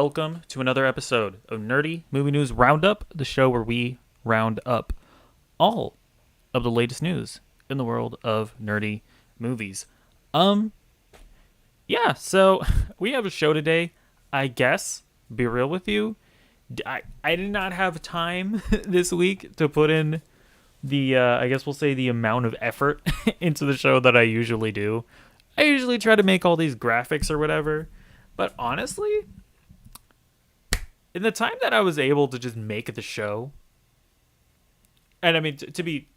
welcome to another episode of Nerdy Movie News Roundup, the show where we round up all of the latest news in the world of nerdy movies. So we have a show today, I guess, be real with you. I did not have time this week to put in the, I guess we'll say the amount of effort into the show that I usually do. I usually try to make all these graphics or whatever, but honestly, in the time that I was able to just make the show, and I mean to be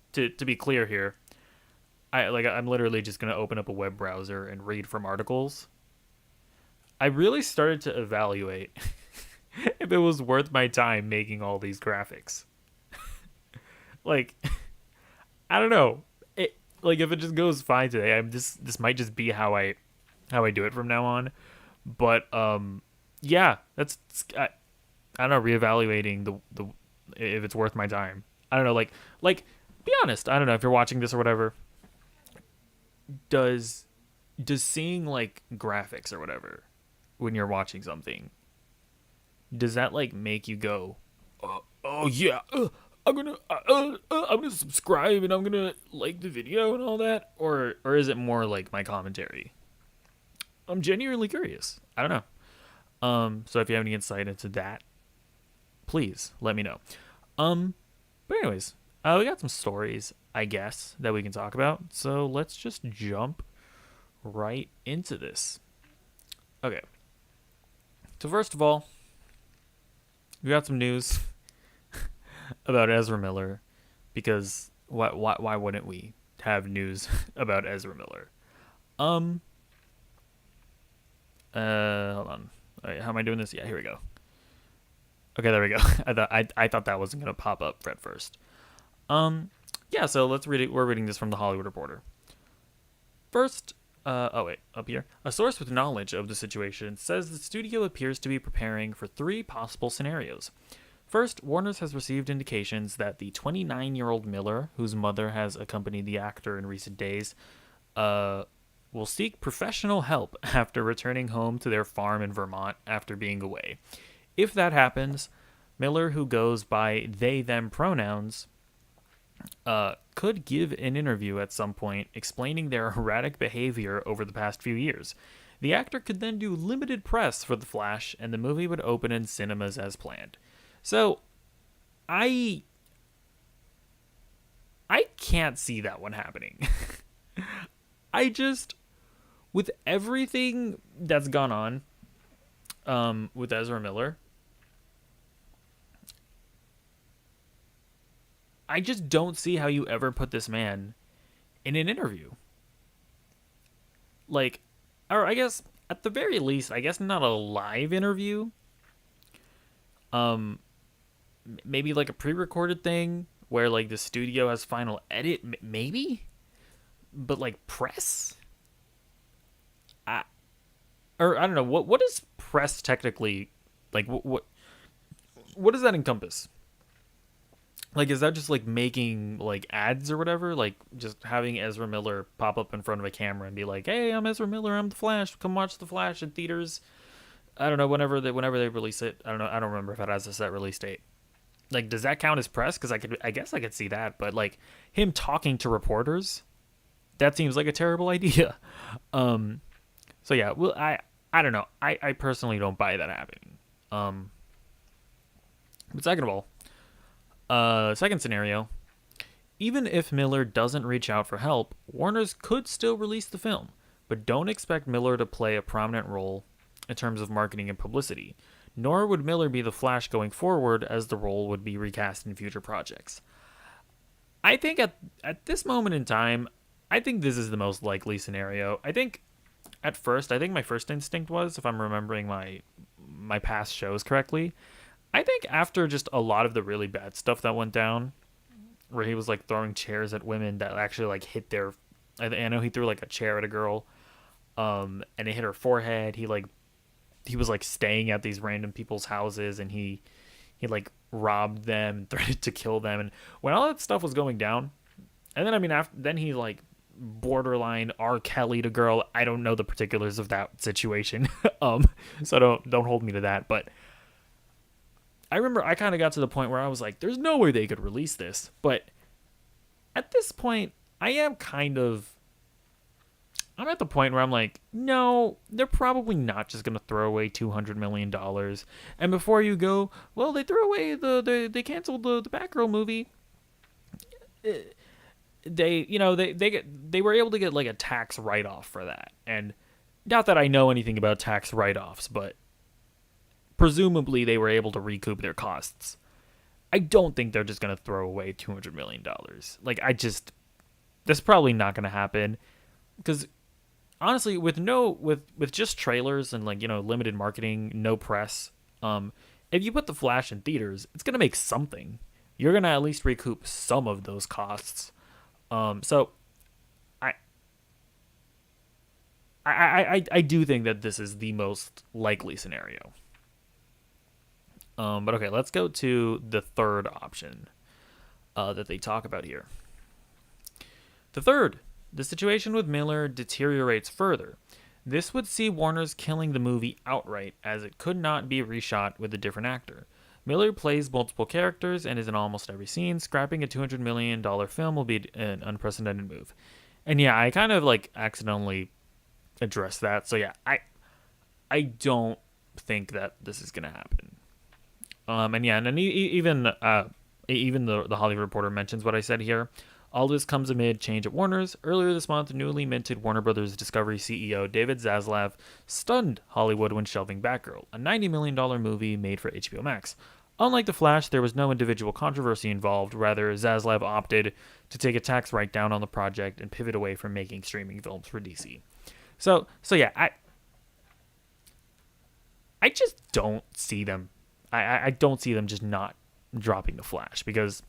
clear here, I'm literally just gonna open up a web browser and read from articles. I really started to evaluate if it was worth my time making all these graphics. Like, I don't know. If it just goes fine today, this might just be how I do it from now on. But that's I don't know, reevaluating the if it's worth my time. I don't know, like be honest. I don't know if you're watching this or whatever. Does seeing like graphics or whatever when you're watching something, does that like make you go, oh yeah, I'm gonna subscribe and I'm gonna like the video and all that, or is it more like my commentary? I'm genuinely curious. I don't know. So if you have any insight into that, please let me know. But anyways, we got some stories, I guess, that we can talk about. So let's just jump right into this. Okay. So first of all, we got some news about Ezra Miller, because why wouldn't we have news about Ezra Miller? Hold on. All right, how am I doing this? Yeah, here we go. Okay, there we go. I thought that wasn't gonna pop up at first. So let's read it. We're reading this from the Hollywood Reporter. First, up here. A source with knowledge of the situation says the studio appears to be preparing for three possible scenarios. First, Warner's has received indications that the 29-year-old Miller, whose mother has accompanied the actor in recent days, will seek professional help after returning home to their farm in Vermont after being away. If that happens, Miller, who goes by they/them pronouns, could give an interview at some point explaining their erratic behavior over the past few years. The actor could then do limited press for The Flash, and the movie would open in cinemas as planned. So, I can't see that one happening. With everything that's gone on with Ezra Miller, I just don't see how you ever put this man in an interview. Like, or I guess, at the very least, I guess not a live interview. Maybe like a pre-recorded thing where like the studio has final edit, maybe? But like press? I don't know. What is press technically, like, what does that encompass? Like, is that just like making like ads or whatever? Like just having Ezra Miller pop up in front of a camera and be like, "Hey, I'm Ezra Miller. I'm the Flash. Come watch the Flash in theaters." I don't know, whenever they release it. I don't know. I don't remember if it has a set release date. Like, does that count as press? Because I guess I could see that. But like him talking to reporters, that seems like a terrible idea. So yeah, well, I don't know. I personally don't buy that happening. But second of all, second scenario, even if Miller doesn't reach out for help, Warner's could still release the film, but don't expect Miller to play a prominent role in terms of marketing and publicity, nor would Miller be the Flash going forward, as the role would be recast in future projects. I think at this moment in time, I think this is the most likely scenario. I think at first, my first instinct was, if I'm remembering my past shows correctly, I think after just a lot of the really bad stuff that went down, where he was like throwing chairs at women that actually like hit their, I know he threw like a chair at a girl, and it hit her forehead. He was like staying at these random people's houses, and he like robbed them and threatened to kill them. And when all that stuff was going down, and then then he like borderline R. Kelly to girl. I don't know the particulars of that situation, so don't hold me to that. But I remember I kind of got to the point where I was like, "There's no way they could release this." But at this point, I'm at the point where I'm like, no, they're probably not just gonna throw away $200 million. And before you go, well, they threw away they canceled the Batgirl movie. They were able to get like a tax write off for that. And not that I know anything about tax write offs, but presumably they were able to recoup their costs. I don't think they're just gonna throw away $200 million. Like that's probably not gonna happen because honestly, with just trailers and like limited marketing, no press, if you put the Flash in theaters, it's gonna make something. You're gonna at least recoup some of those costs. So I do think that this is the most likely scenario. But okay, let's go to the third option that they talk about here. The situation with Miller deteriorates further. This would see Warner's killing the movie outright, as it could not be reshot with a different actor. Miller plays multiple characters and is in almost every scene. Scrapping a $200 million film will be an unprecedented move. And yeah, I kind of like accidentally addressed that. So yeah, I don't think that this is gonna happen. Even the Hollywood Reporter mentions what I said here. All this comes amid change at Warner's. Earlier this month, newly minted Warner Brothers Discovery CEO David Zaslav stunned Hollywood when shelving Batgirl, a $90 million movie made for HBO Max. Unlike The Flash, there was no individual controversy involved. Rather, Zaslav opted to take a tax write-down on the project and pivot away from making streaming films for DC. So yeah, I just don't see them. I don't see them just not dropping The Flash because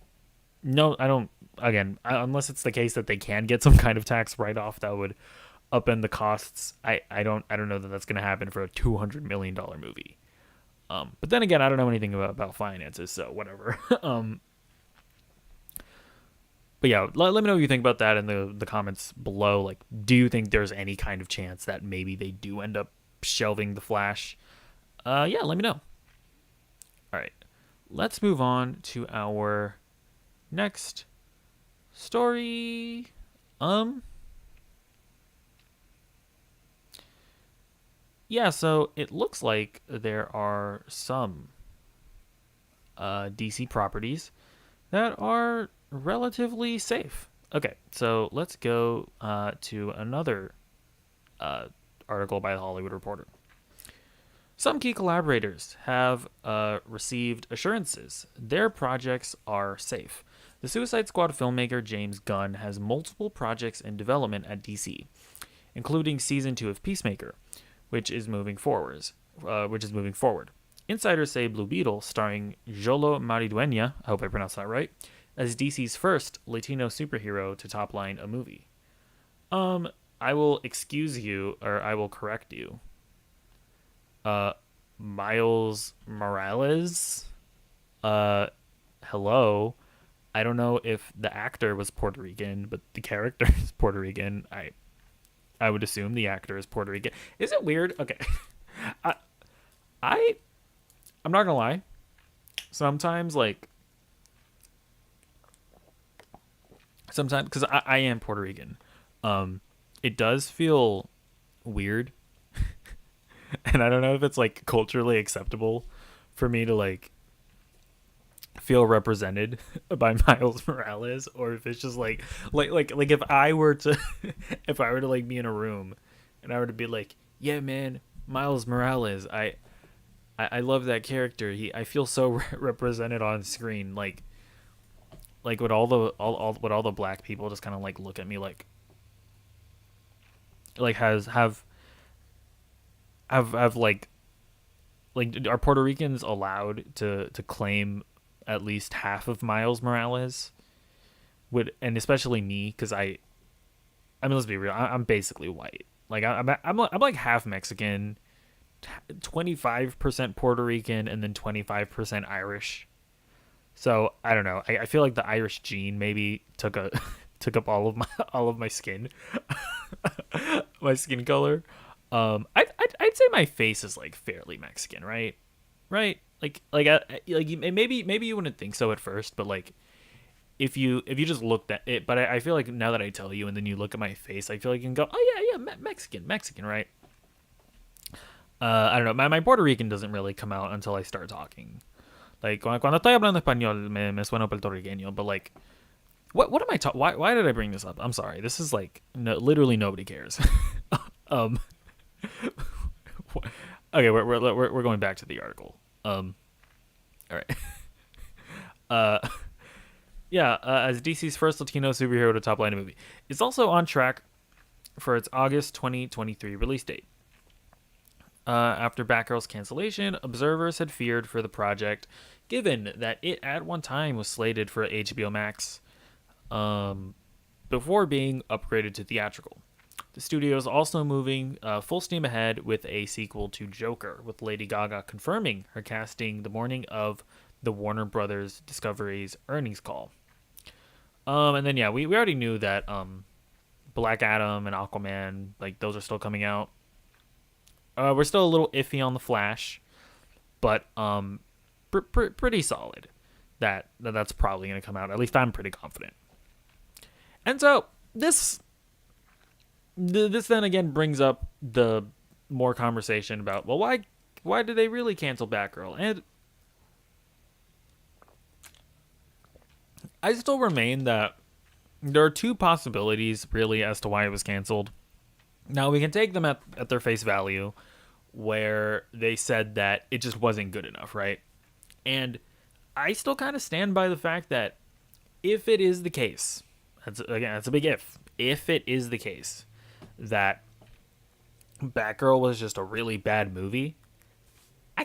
no, I don't. Again, unless it's the case that they can get some kind of tax write-off that would upend the costs, I don't know that that's going to happen for a $200 million movie. But then again, I don't know anything about finances, so whatever. But yeah, let me know what you think about that in the comments below. Like, do you think there's any kind of chance that maybe they do end up shelving The Flash? Yeah, let me know. All right, let's move on to our next story. Yeah, so it looks like there are some DC properties that are relatively safe. Okay, so let's go to another article by the Hollywood Reporter. Some key collaborators have received assurances their projects are safe. The Suicide Squad filmmaker James Gunn has multiple projects in development at DC, including Season 2 of Peacemaker, which is moving forward. Insiders say Blue Beetle, starring Jolo Maridueña, I hope I pronounced that right, as DC's first Latino superhero to topline a movie. I will excuse you, or I will correct you. Miles Morales? Hello? I don't know if the actor was Puerto Rican, but the character is Puerto Rican. I would assume the actor is Puerto Rican. Is it weird? Okay. I'm not gonna lie. Sometimes, because I am Puerto Rican, it does feel weird. And I don't know if it's like culturally acceptable for me to like feel represented by Miles Morales, or if it's just like if I were to like be in a room and I were to be like, yeah man, Miles Morales, I love that character, I feel so represented on screen, like would all the black people just kind of like look at me like have like are Puerto Ricans allowed to claim at least half of Miles Morales? And especially me, because I mean, let's be real, I'm basically white. Like I'm like half Mexican, 25% Puerto Rican, and then 25% Irish. So I don't know. I feel like the Irish gene maybe took took up all of my all of my skin, my skin color. I'd say my face is like fairly Mexican, right? Right? Maybe you wouldn't think so at first, but like if you just looked at it, but I feel like now that I tell you and then you look at my face, I feel like you can go, oh yeah, Mexican, right? I don't know. My Puerto Rican doesn't really come out until I start talking. Like cuando estoy hablando español, me suena puertorriqueño. But like, what am I talking? Why did I bring this up? I'm sorry. This is like literally nobody cares. um, okay, we're going back to the article. All right. As DC's first Latino superhero to top line a movie, it's also on track for its August 2023 release date. After Batgirl's cancellation, observers had feared for the project, given that it at one time was slated for HBO Max before being upgraded to theatrical. The studio is also moving full steam ahead with a sequel to Joker, with Lady Gaga confirming her casting the morning of the Warner Brothers Discovery's earnings call. And then, we already knew that Black Adam and Aquaman, like, those are still coming out. We're still a little iffy on the Flash, but pretty solid that's probably going to come out. At least I'm pretty confident. And so this then again brings up the more conversation about, well, why did they really cancel Batgirl? And I still remain that there are two possibilities really as to why it was canceled. Now, we can take them at their face value, where they said that it just wasn't good enough, right? And I still kind of stand by the fact that if it is the case, that's a big if it is the case that Batgirl was just a really bad movie, I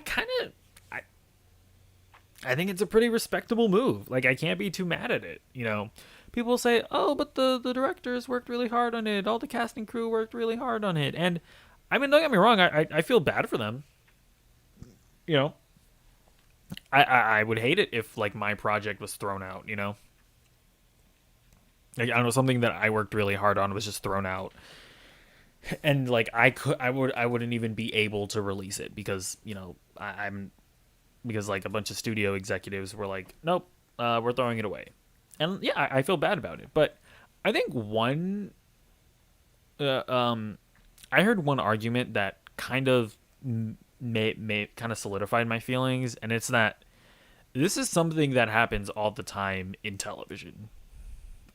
think it's a pretty respectable move. Like, I can't be too mad at it, you know? People say, oh, but the directors worked really hard on it. All the cast and crew worked really hard on it. And, I mean, don't get me wrong. I feel bad for them. You know? I would hate it if, like, my project was thrown out, you know? Like, I don't know, something that I worked really hard on was just thrown out. And, like, I wouldn't even be able to release it because, you know, because, like, a bunch of studio executives were like, nope, we're throwing it away. And yeah, I feel bad about it, but I think I heard one argument that kind of kind of solidified my feelings, and it's that this is something that happens all the time in television,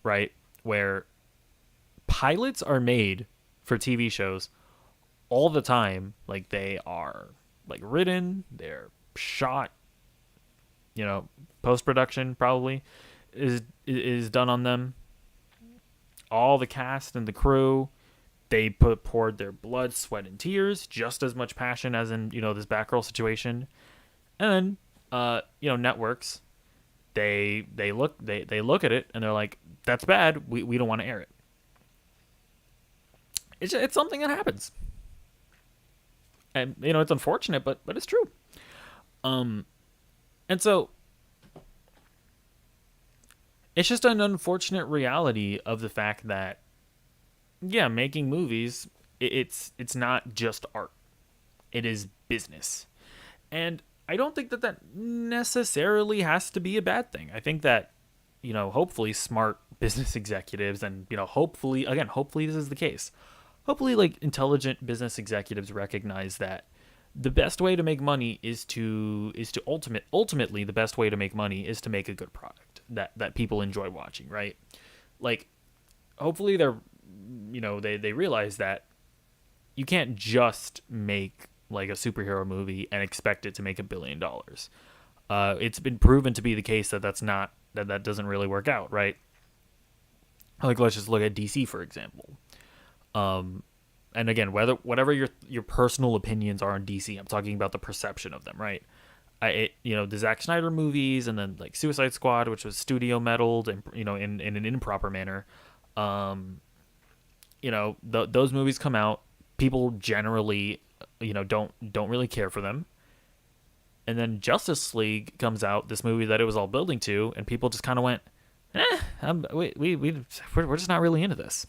right? Where pilots are made for TV shows all the time, like they are like written, they're shot, you know, post-production probably is done on them. All the cast and the crew, they poured their blood, sweat, and tears, just as much passion as in, you know, this Batgirl situation. And then, you know, networks, they look at it and they're like, that's bad. We don't want to air it. It's something that happens, and you know, it's unfortunate, but it's true. And so it's just an unfortunate reality of the fact that, yeah, making movies, it's not just art. It is business. And I don't think that necessarily has to be a bad thing. I think that, you know, hopefully smart business executives and, you know, hopefully this is the case. Hopefully, like, intelligent business executives recognize that the best way to make money is to ultimately the best way to make money is to make a good product that people enjoy watching, right? Like, hopefully they're, you know, they realize that you can't just make like a superhero movie and expect it to make $1 billion. It's been proven to be the case that that doesn't really work out, right? Like, let's just look at DC, for example. And again, whatever your personal opinions are on DC, I'm talking about the perception of them, right? You know, the Zack Snyder movies, and then like Suicide Squad, which was studio meddled and, you know, in an improper manner. You know, those movies come out, people generally, you know, don't really care for them. And then Justice League comes out, this movie that it was all building to, and people just kind of went, we're just not really into this.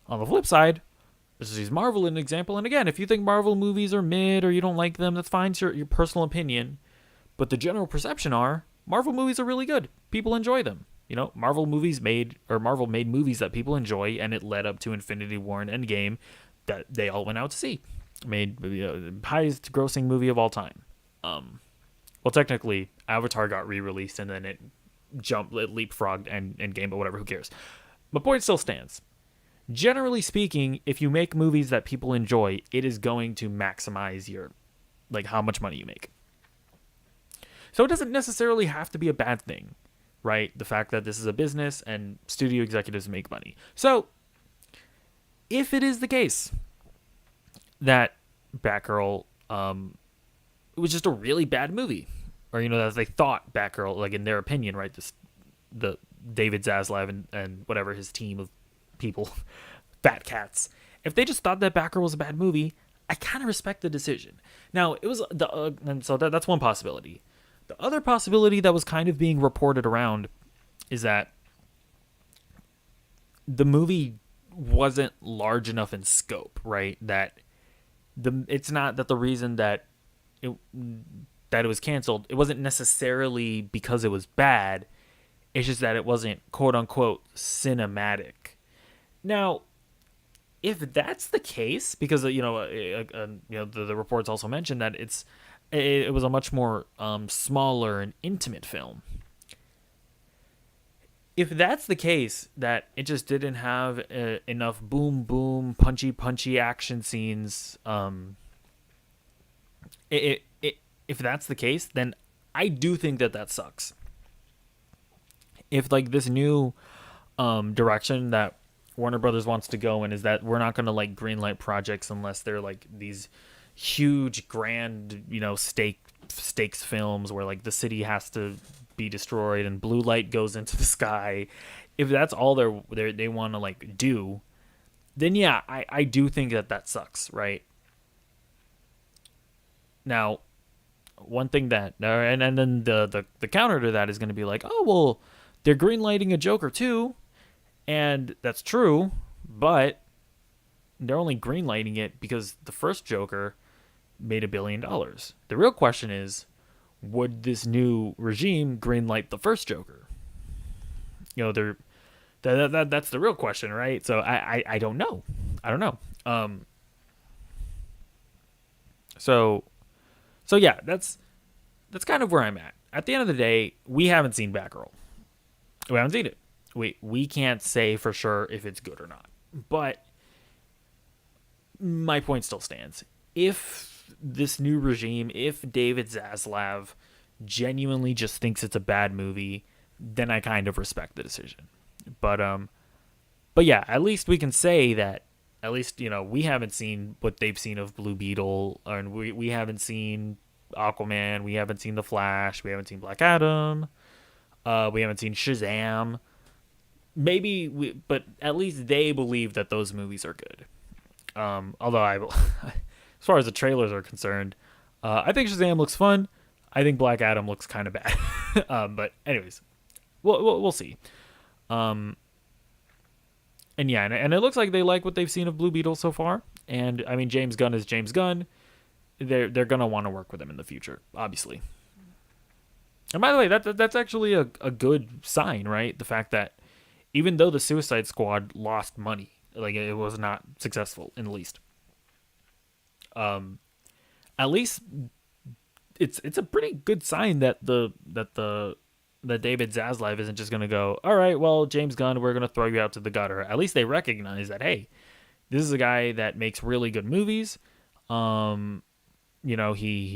On the flip side, this is Marvel an example. And again, if you think Marvel movies are mid or you don't like them, that's fine. It's your personal opinion. But the general perception are Marvel movies are really good. People enjoy them. Marvel made movies that people enjoy, and it led up to Infinity War and Endgame that they all went out to see. Made the highest grossing movie of all time. Well, technically, Avatar got re-released and then it leapfrogged and Endgame, but whatever, who cares? My point still stands. Generally speaking, if you make movies that people enjoy, it is going to maximize your, how much money you make. So it doesn't necessarily have to be a bad thing, right? The fact that this is a business and studio executives make money. So if it is the case that Batgirl it was just a really bad movie, or as they thought Batgirl, in their opinion, right? The David Zaslav and whatever his team of people, fat cats. If they just thought that Batgirl was a bad movie, I kind of respect the decision. Now it was and so that's one possibility. The other possibility that was kind of being reported around is that the movie wasn't large enough in scope, right? That it's not that the reason that it was canceled, it wasn't necessarily because it was bad. It's just that it wasn't quote unquote cinematic. Now, if that's the case, because the reports also mentioned that it was a much more smaller and intimate film. If that's the case, that it just didn't have enough boom boom punchy action scenes, if that's the case, then I do think that sucks. If this new direction that Warner Brothers wants to go in is that we're not going to greenlight projects unless they're these huge grand stakes films where the city has to be destroyed and blue light goes into the sky. If that's all they want to do, then yeah, I do think that sucks, right? Now, one thing that and then the counter to that is going to be oh well, they're greenlighting a Joker too, and that's true, but they're only greenlighting it because the first Joker made $1 billion. The real question is, would this new regime greenlight the first Joker? That's the real question, right? So I don't know. So yeah, that's kind of where I'm at. At the end of the day, we haven't seen Batgirl. We haven't seen it. We can't say for sure if it's good or not. But my point still stands. If this new regime, if David Zaslav genuinely just thinks it's a bad movie, then I kind of respect the decision. But yeah, at least we can say that at least, we haven't seen what they've seen of Blue Beetle, and we haven't seen Aquaman, we haven't seen The Flash, we haven't seen Black Adam, we haven't seen Shazam. But at least they believe that those movies are good. Although as far as the trailers are concerned, I think Shazam looks fun. I think Black Adam looks kind of bad. But anyways, we'll see. And yeah, and it looks like they like what they've seen of Blue Beetle so far. And I mean, James Gunn is James Gunn. They're gonna want to work with him in the future, obviously. And by the way, that's actually a good sign, right? The fact that even though the Suicide Squad lost money, it was not successful in the least. At least it's a pretty good sign that that David Zaslav isn't just going to go, all right, well, James Gunn, we're going to throw you out to the gutter. At least they recognize that, hey, this is a guy that makes really good movies. He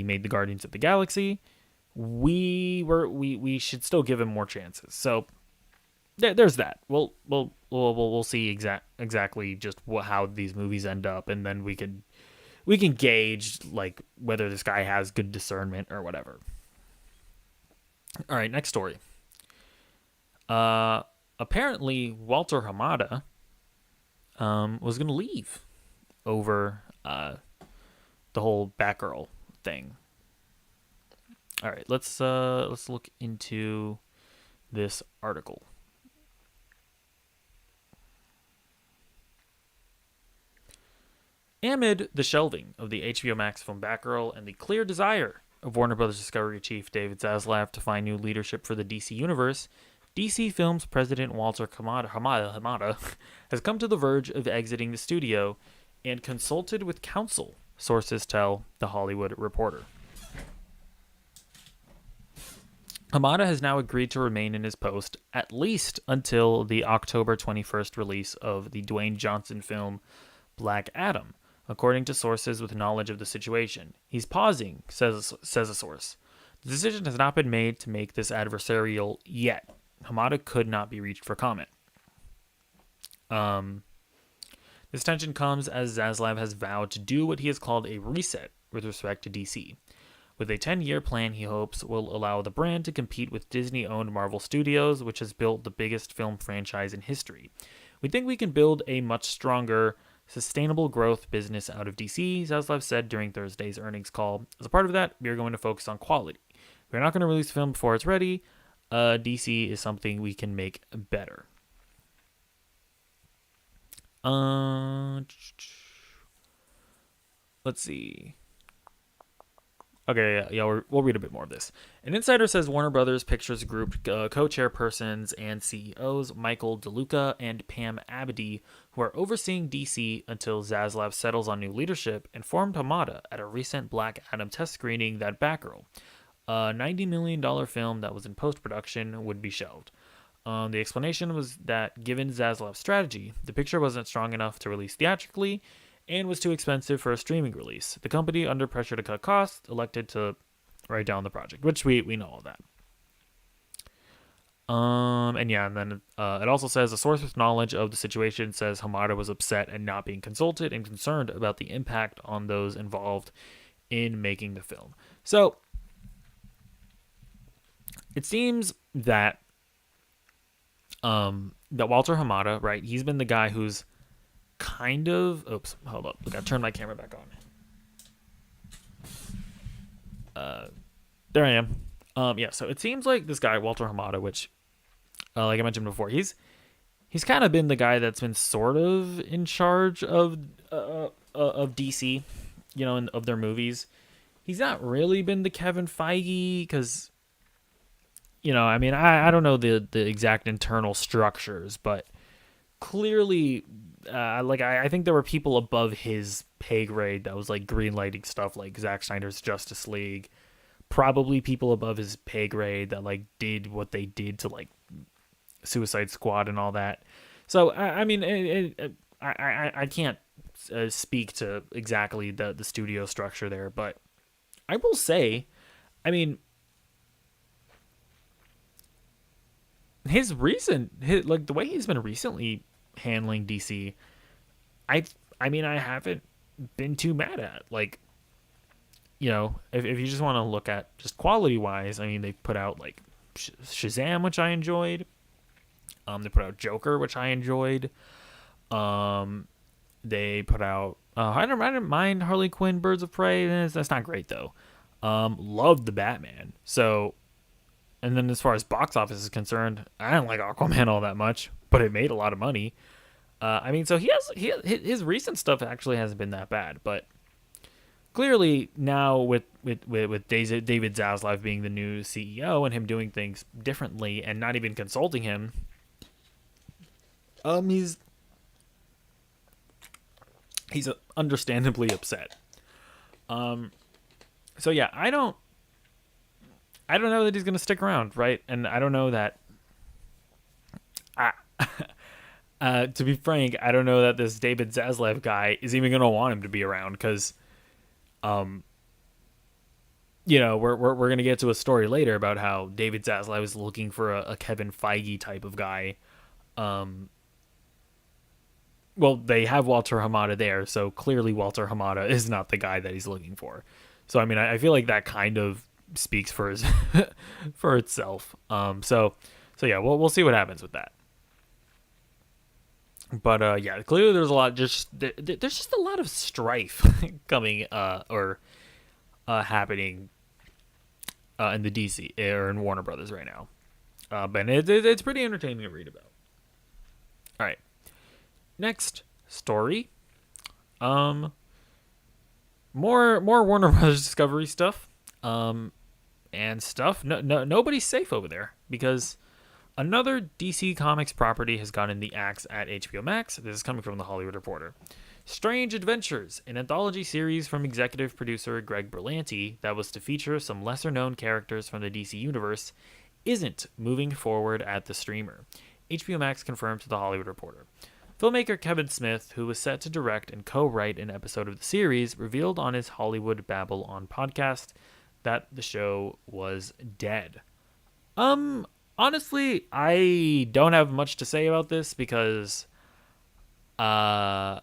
made the Guardians of the Galaxy. We should still give him more chances. So there's that. We'll see exactly just how these movies end up, and then we can gauge whether this guy has good discernment or whatever. All right, next story. Apparently, Walter Hamada was going to leave over the whole Batgirl thing. All right, let's look into this article. Amid the shelving of the HBO Max film Batgirl and the clear desire of Warner Bros. Discovery chief David Zaslav to find new leadership for the DC universe, DC Films president Walter Hamada has come to the verge of exiting the studio and consulted with counsel, sources tell The Hollywood Reporter. Hamada has now agreed to remain in his post at least until the October 21st release of the Dwayne Johnson film Black Adam, according to sources with knowledge of the situation. He's pausing, says a source. The decision has not been made to make this adversarial yet. Hamada could not be reached for comment. This tension comes as Zaslav has vowed to do what he has called a reset with respect to DC. With a 10-year plan he hopes will allow the brand to compete with Disney-owned Marvel Studios, which has built the biggest film franchise in history. We think we can build a much stronger, sustainable growth business out of DC, Zaslav said during Thursday's earnings call. As a part of that, we are going to focus on quality. We're not going to release film before it's ready. DC is something we can make better. Let's see. Okay, we'll read a bit more of this. An insider says Warner Brothers Pictures Group co-chairpersons and CEOs Michael DeLuca and Pam Abdy, who are overseeing DC until Zaslav settles on new leadership, informed Hamada at a recent Black Adam test screening that Batgirl, a $90 million film that was in post-production, would be shelved. The explanation was that given Zaslav's strategy, the picture wasn't strong enough to release theatrically and was too expensive for a streaming release. The company, under pressure to cut costs, elected to write down the project, which we know all that. And then it also says a source with knowledge of the situation says Hamada was upset and not being consulted and concerned about the impact on those involved in making the film. So it seems that that Walter Hamada, right, he's been the guy who's kind of... Oops, hold up. Look, I turned my camera back on. There I am. So it seems like this guy, Walter Hamada, which, like I mentioned before, he's kind of been the guy that's been sort of in charge of DC, of their movies. He's not really been the Kevin Feige, because... I don't know the exact internal structures, but clearly, I think there were people above his pay grade that was like greenlighting stuff like Zack Snyder's Justice League. Probably people above his pay grade that like did what they did to like Suicide Squad and all that. So I can't speak to exactly the studio structure there, but I will say, the way he's been recently handling DC, I haven't been too mad at. Like, if you just want to look at just quality wise, they put out like Shazam, which I enjoyed. They put out Joker, which I enjoyed. They put out I didn't mind Harley Quinn, Birds of Prey. That's not great though. Loved the Batman. So. And then as far as box office is concerned, I don't like Aquaman all that much, but it made a lot of money. So his recent stuff actually hasn't been that bad, but clearly now with David Zaslav being the new CEO and him doing things differently and not even consulting him, he's understandably upset. So yeah, I don't know that he's going to stick around, right? And I don't know that... to be frank, I don't know that this David Zaslav guy is even going to want him to be around because, we're going to get to a story later about how David Zaslav is looking for a Kevin Feige type of guy. Well, they have Walter Hamada there, so clearly Walter Hamada is not the guy that he's looking for. So, I feel like that kind of speaks for his for itself. So yeah, we'll see what happens with that. But yeah, clearly there's a lot. There's just a lot of strife coming happening in the DC or in Warner Brothers right now. But it's pretty entertaining to read about. All right, next story. More Warner Brothers Discovery stuff. And stuff. Nobody's safe over there because another DC Comics property has gotten the axe at HBO Max. This is coming from The Hollywood Reporter. Strange Adventures, an anthology series from executive producer Greg Berlanti that was to feature some lesser-known characters from the DC universe, isn't moving forward at the streamer. HBO Max confirmed to The Hollywood Reporter. Filmmaker Kevin Smith, who was set to direct and co-write an episode of the series, revealed on his Hollywood Babble On podcast that the show was dead. Honestly, I don't have much to say about this because I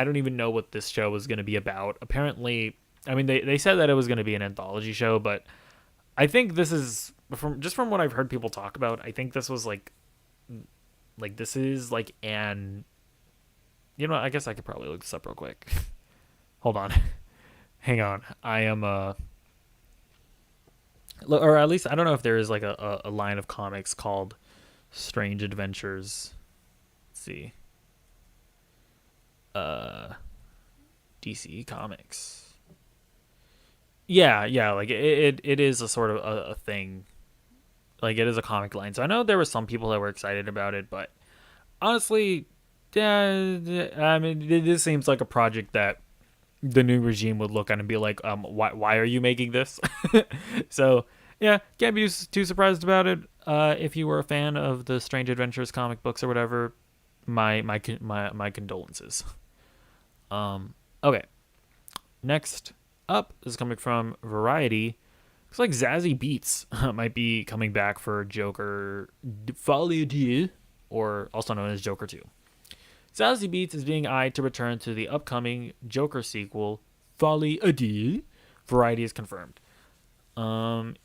don't even know what this show was going to be about. Apparently, I mean, they said that it was going to be an anthology show, but I think this is, from what I've heard people talk about, I think this was like this is like an, I guess I could probably look this up real quick. Hold on. Hang on. I am, or at least I don't know if there is like a line of comics called Strange Adventures. Let's see. DC Comics. Yeah, like it is a sort of a thing. Like it is a comic line. So I know there were some people that were excited about it, but honestly, I mean, this seems like a project that the new regime would look at and be like, why are you making this? So yeah, can't be too surprised about it. If you were a fan of the Strange Adventures comic books or whatever, my condolences. Okay. Next up is coming from Variety. Looks like Zazie Beetz might be coming back for Joker Folie à Deux, or also known as Joker 2. Zazie Beetz is being eyed to return to the upcoming Joker sequel, Folie à Deux. Variety is confirmed. Beetz,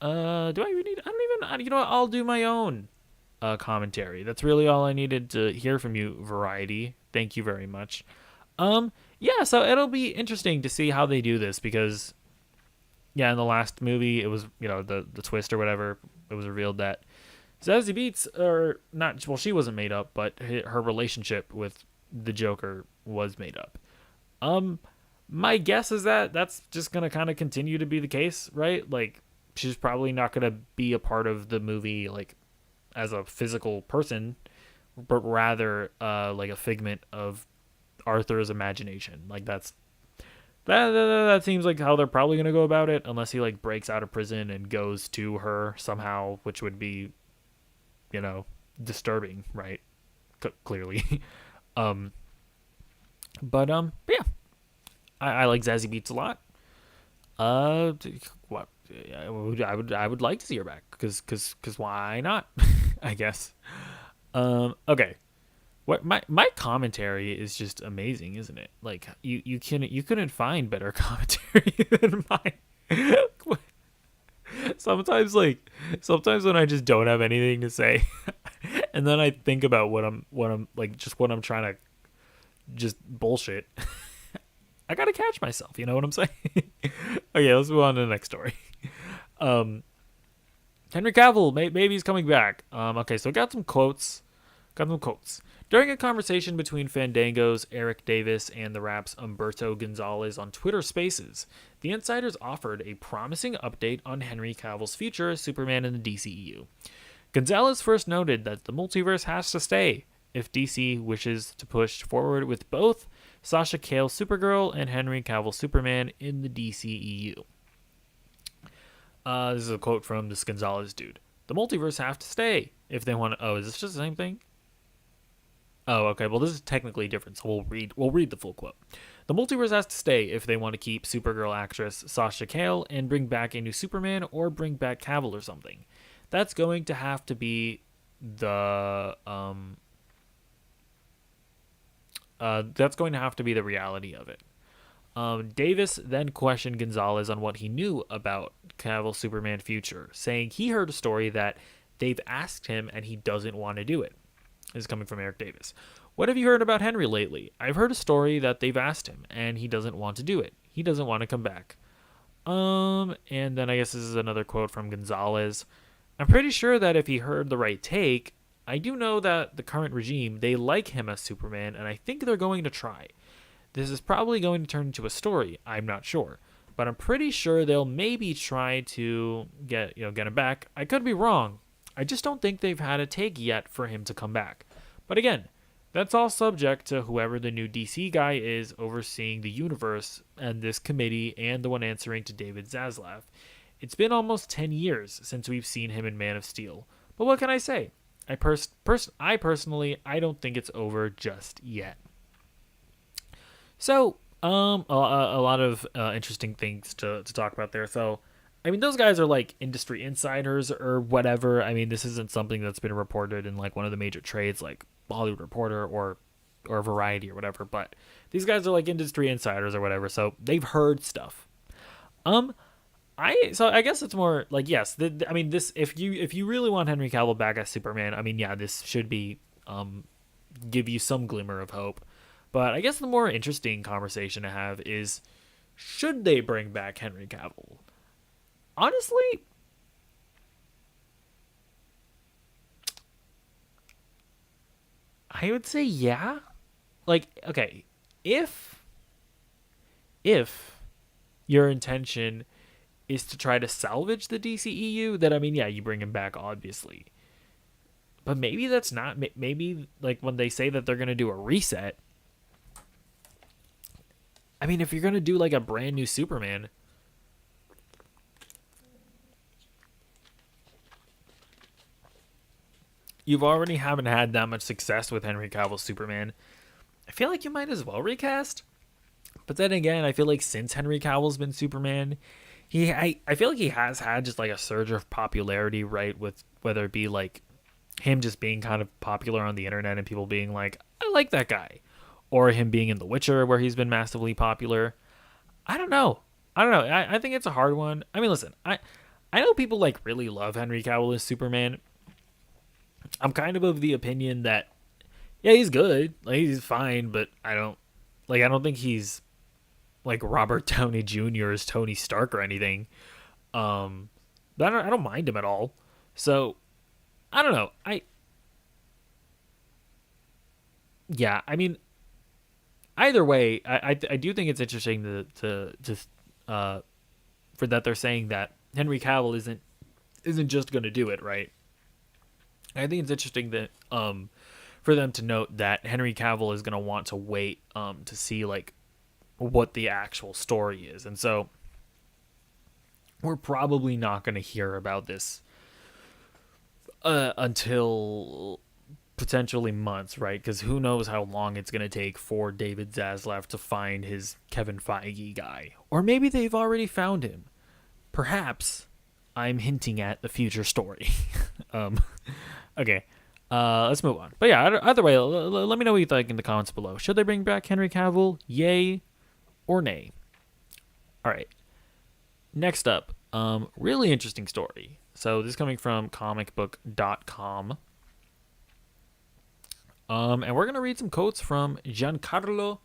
do I even need, I don't even, what, I'll do my own commentary. That's really all I needed to hear from you, Variety. Thank you very much. Yeah, so it'll be interesting to see how they do this because, yeah, in the last movie, it was, the twist or whatever, it was revealed that Zazie Beetz, or not, well, she wasn't made up, but her relationship with the Joker was made up. My guess is that that's just going to kind of continue to be the case, right? Like, she's probably not going to be a part of the movie, like, as a physical person, but rather, like a figment of Arthur's imagination. Like, that seems like how they're probably going to go about it, unless he, like, breaks out of prison and goes to her somehow, which would be, disturbing, right? Clearly. But yeah. I like Zazie Beetz a lot. What? I would like to see her back, because why not? I guess. Okay. What my commentary is just amazing, isn't it? Like you couldn't find better commentary than mine. Sometimes when I just don't have anything to say, and then I think about what I'm trying to just bullshit. I gotta catch myself. You know what I'm saying? Okay, let's move on to the next story. Henry Cavill, maybe he's coming back. Okay, so got some quotes. During a conversation between Fandango's Eric Davis and The Wrap's Humberto Gonzalez on Twitter Spaces, the insiders offered a promising update on Henry Cavill's future as Superman in the DCEU. Gonzalez first noted that the multiverse has to stay if DC wishes to push forward with both Sasha Cale Supergirl and Henry Cavill Superman in the DCEU. This is a quote from this Gonzalez dude. The multiverse have to stay if they want to. Oh, is this just the same thing? Oh, okay. Well, this is technically different, so we'll read the full quote. The multiverse has to stay if they want to keep Supergirl actress Sasha Cale and bring back a new Superman or bring back Cavill or something. That's going to have to be the reality of it. Davis then questioned Gonzalez on what he knew about Cavill's Superman future, saying he heard a story that they've asked him and he doesn't want to do it. This is coming from Eric Davis. What have you heard about Henry lately? I've heard a story that they've asked him and he doesn't want to do it. He doesn't want to come back. And then I guess this is another quote from Gonzalez. I'm pretty sure that if he heard the right take, I do know that the current regime, they like him as Superman, and I think they're going to try. This is probably going to turn into a story. I'm not sure, but I'm pretty sure they'll maybe try to get him back. I could be wrong. I just don't think they've had a take yet for him to come back. But again, that's all subject to whoever the new DC guy is overseeing the universe and this committee and the one answering to David Zaslav. It's been almost 10 years since we've seen him in Man of Steel. But what can I say? I personally, I don't think it's over just yet. So, a lot of interesting things to talk about there. So, I mean, those guys are like industry insiders or whatever. I mean, this isn't something that's been reported in like one of the major trades like Hollywood Reporter or Variety or whatever. But these guys are like industry insiders or whatever, so they've heard stuff. I guess it's more like yes. I mean, this if you really want Henry Cavill back as Superman, I mean, yeah, this should be give you some glimmer of hope. But I guess the more interesting conversation to have is, should they bring back Henry Cavill? Honestly, I would say yeah. Like, okay, if your intention is to try to salvage the DCEU, then I mean, yeah, you bring him back, obviously. But maybe that's not. Maybe like when they say that they're gonna do a reset. I mean, if you're gonna do like a brand new Superman, you've already haven't had that much success with Henry Cavill's Superman. I feel like you might as well recast. But then again, I feel like since Henry Cavill's been Superman, I feel like he has had just like a surge of popularity, right? With whether it be like him just being kind of popular on the internet and people being like, I like that guy, or him being in The Witcher where he's been massively popular. I don't know. I think it's a hard one. I mean, listen, I know people like really love Henry Cavill as Superman. I'm kind of the opinion that yeah, he's good, like he's fine, but I don't think he's like Robert Downey Jr. as Tony Stark or anything. But I don't mind him at all. So I don't know. I mean, either way, I do think it's interesting to just for that they're saying that Henry Cavill isn't just going to do it, right? I think it's interesting that for them to note that Henry Cavill is going to want to wait to see like what the actual story is. And so we're probably not going to hear about this until potentially months, right? Because who knows how long it's going to take for David Zaslav to find his Kevin Feige guy. Or maybe they've already found him. Perhaps I'm hinting at the future story. Okay. Let's move on. But yeah, either way, let me know what you think in the comments below. Should they bring back Henry Cavill? Yay or nay? All right. Next up, really interesting story. So this is coming from comicbook.com. And we're going to read some quotes from Giancarlo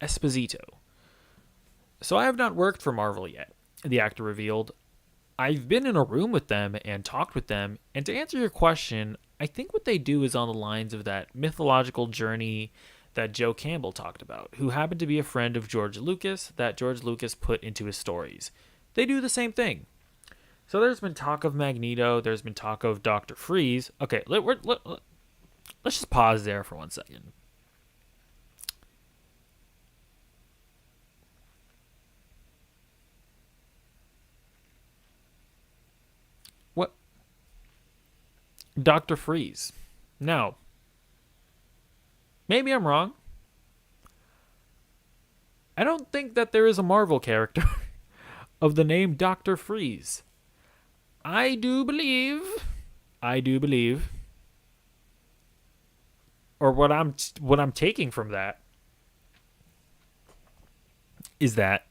Esposito. So I have not worked for Marvel yet, the actor revealed. I've been in a room with them and talked with them, and to answer your question, I think what they do is on the lines of that mythological journey that Joe Campbell talked about, who happened to be a friend of George Lucas that George Lucas put into his stories. They do the same thing. So there's been talk of Magneto, there's been talk of Dr. Freeze. Okay, let's just pause there for 1 second. What? Dr. Freeze. Now, maybe I'm wrong. I don't think that there is a Marvel character of the name Dr. Freeze. I do believe, or what I'm taking from that is that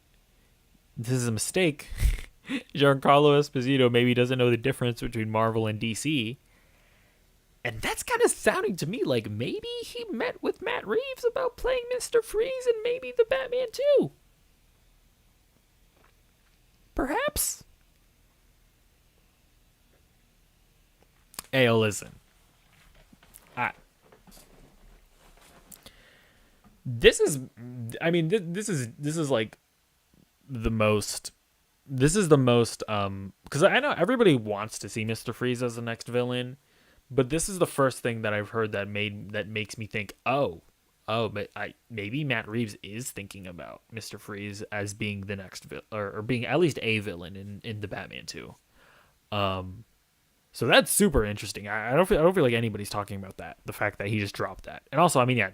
this is a mistake. Giancarlo Esposito maybe doesn't know the difference between Marvel and DC. And that's kind of sounding to me like maybe he met with Matt Reeves about playing Mr. Freeze and maybe the Batman too. Perhaps? Hey, listen. I, this is, I mean, this is like the most. This is the most, because I know everybody wants to see Mr. Freeze as the next villain, but this is the first thing that I've heard that makes me think, but maybe Matt Reeves is thinking about Mr. Freeze as being the next or being at least a villain in the Batman 2. So that's super interesting. I don't feel like anybody's talking about that. The fact that he just dropped that, and also, I mean, yeah,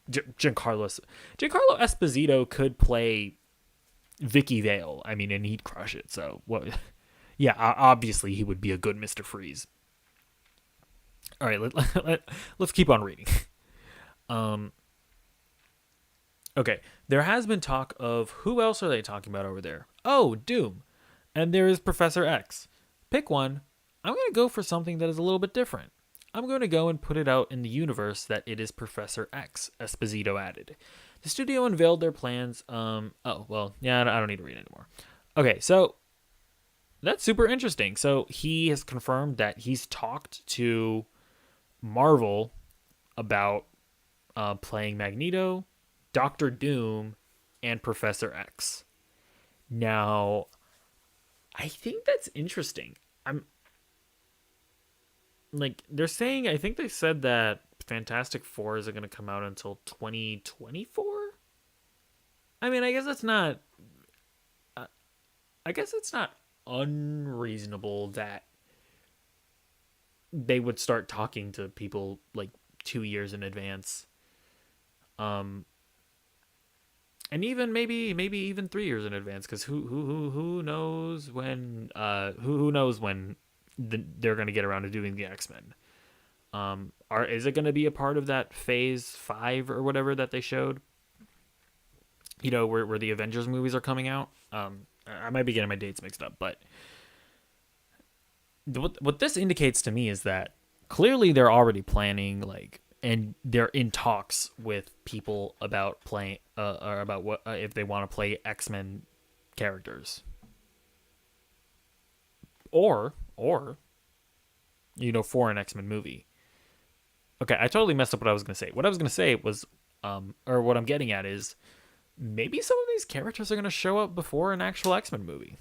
Giancarlo Esposito could play Vicky Vale. I mean, and he'd crush it. So what? Yeah, obviously he would be a good Mr. Freeze. All right, let's keep on reading. Okay, there has been talk of who else are they talking about over there? Oh, Doom, and there is Professor X. Pick one. I'm going to go for something that is a little bit different. I'm going to go and put it out in the universe that it is Professor X, Esposito added. The studio unveiled their plans. I don't need to read anymore. Okay, so that's super interesting. So he has confirmed that he's talked to Marvel about playing Magneto, Doctor Doom, and Professor X. Now, I think that's interesting. I'm like, they're saying, I think they said that Fantastic Four isn't going to come out until 2024. I mean, I guess it's not unreasonable that they would start talking to people like 2 years in advance. And even maybe even 3 years in advance, because who knows when who knows when they're going to get around to doing the X-Men. Is it going to be a part of that Phase 5 or whatever that they showed? You know, where the Avengers movies are coming out. I might be getting my dates mixed up, but what this indicates to me is that clearly they're already planning, like, and they're in talks with people about playing, or about what if they want to play X-Men characters, or for an X-Men movie. Okay, I totally messed up what I was gonna say. What I was gonna say was, or what I'm getting at is, maybe some of these characters are gonna show up before an actual X-Men movie.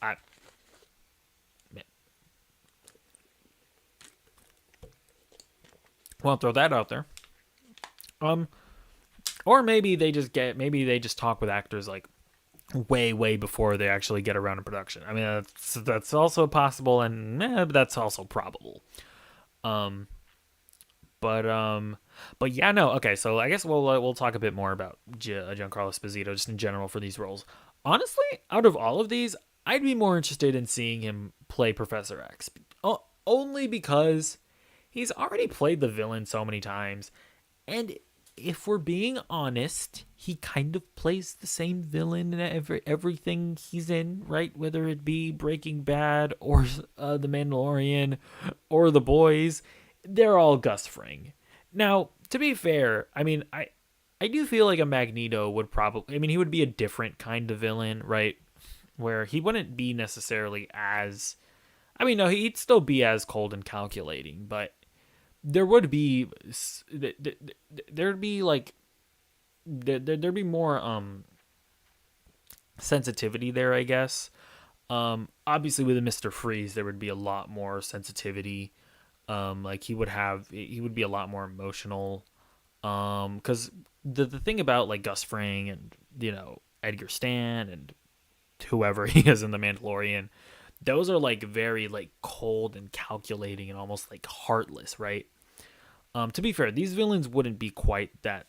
Well, I'll throw that out there. Or maybe they just talk with actors like way before they actually get around to production. I mean, that's also possible, and that's also probable. But yeah, no. Okay, so I guess we'll talk a bit more about Giancarlo Esposito just in general for these roles. Honestly, out of all of these, I'd be more interested in seeing him play Professor X, only because he's already played the villain so many times, and if we're being honest, he kind of plays the same villain in everything he's in, right? Whether it be Breaking Bad or The Mandalorian or The Boys, they're all Gus Fring. Now, to be fair, I mean, I do feel like a Magneto would probably, I mean, he would be a different kind of villain, right? Where he wouldn't be necessarily as, I mean, no, he'd still be as cold and calculating, but there'd be more sensitivity there, I guess. Obviously with a Mr. Freeze there would be a lot more sensitivity. Like he would be a lot more emotional. Cuz the thing about like Gus Fring and, Edgar Stan and whoever he is in The Mandalorian, those are like very like cold and calculating and almost like heartless, right? To be fair, these villains wouldn't be quite that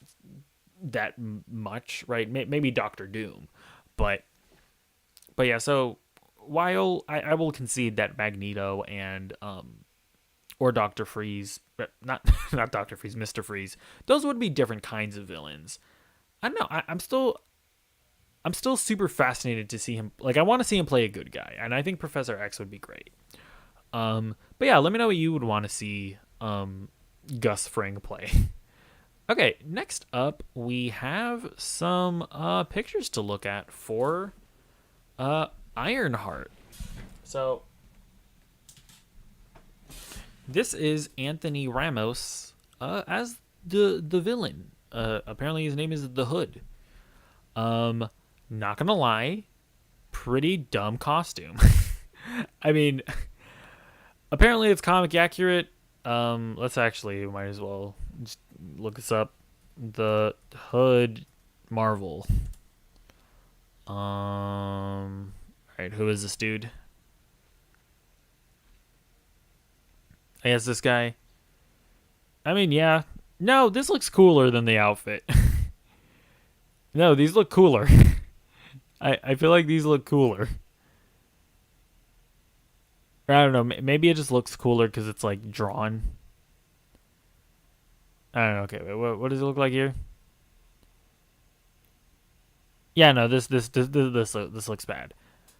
much, right? Maybe Doctor Doom, but yeah. So while I will concede that Magneto and or Doctor Freeze, not Doctor Freeze, Mister Freeze, those would be different kinds of villains. I don't know. I'm still super fascinated to see him. Like, I want to see him play a good guy, and I think Professor X would be great. But yeah, let me know what you would want to see Gus Fring play. Okay, next up we have some pictures to look at for Ironheart. So This is Anthony Ramos as the villain. Apparently his name is the Hood. Um, Not gonna lie, pretty dumb costume. I mean, apparently it's comic accurate. Let's actually might as well just look this up. The Hood Marvel. All right, who is this dude? I guess this guy. I mean, yeah. No, this looks cooler than the outfit. No, these look cooler. I feel like these look cooler. Or I don't know. Maybe it just looks cooler because it's like drawn. I don't know. Okay, wait, what does it look like here? Yeah, no, this looks bad.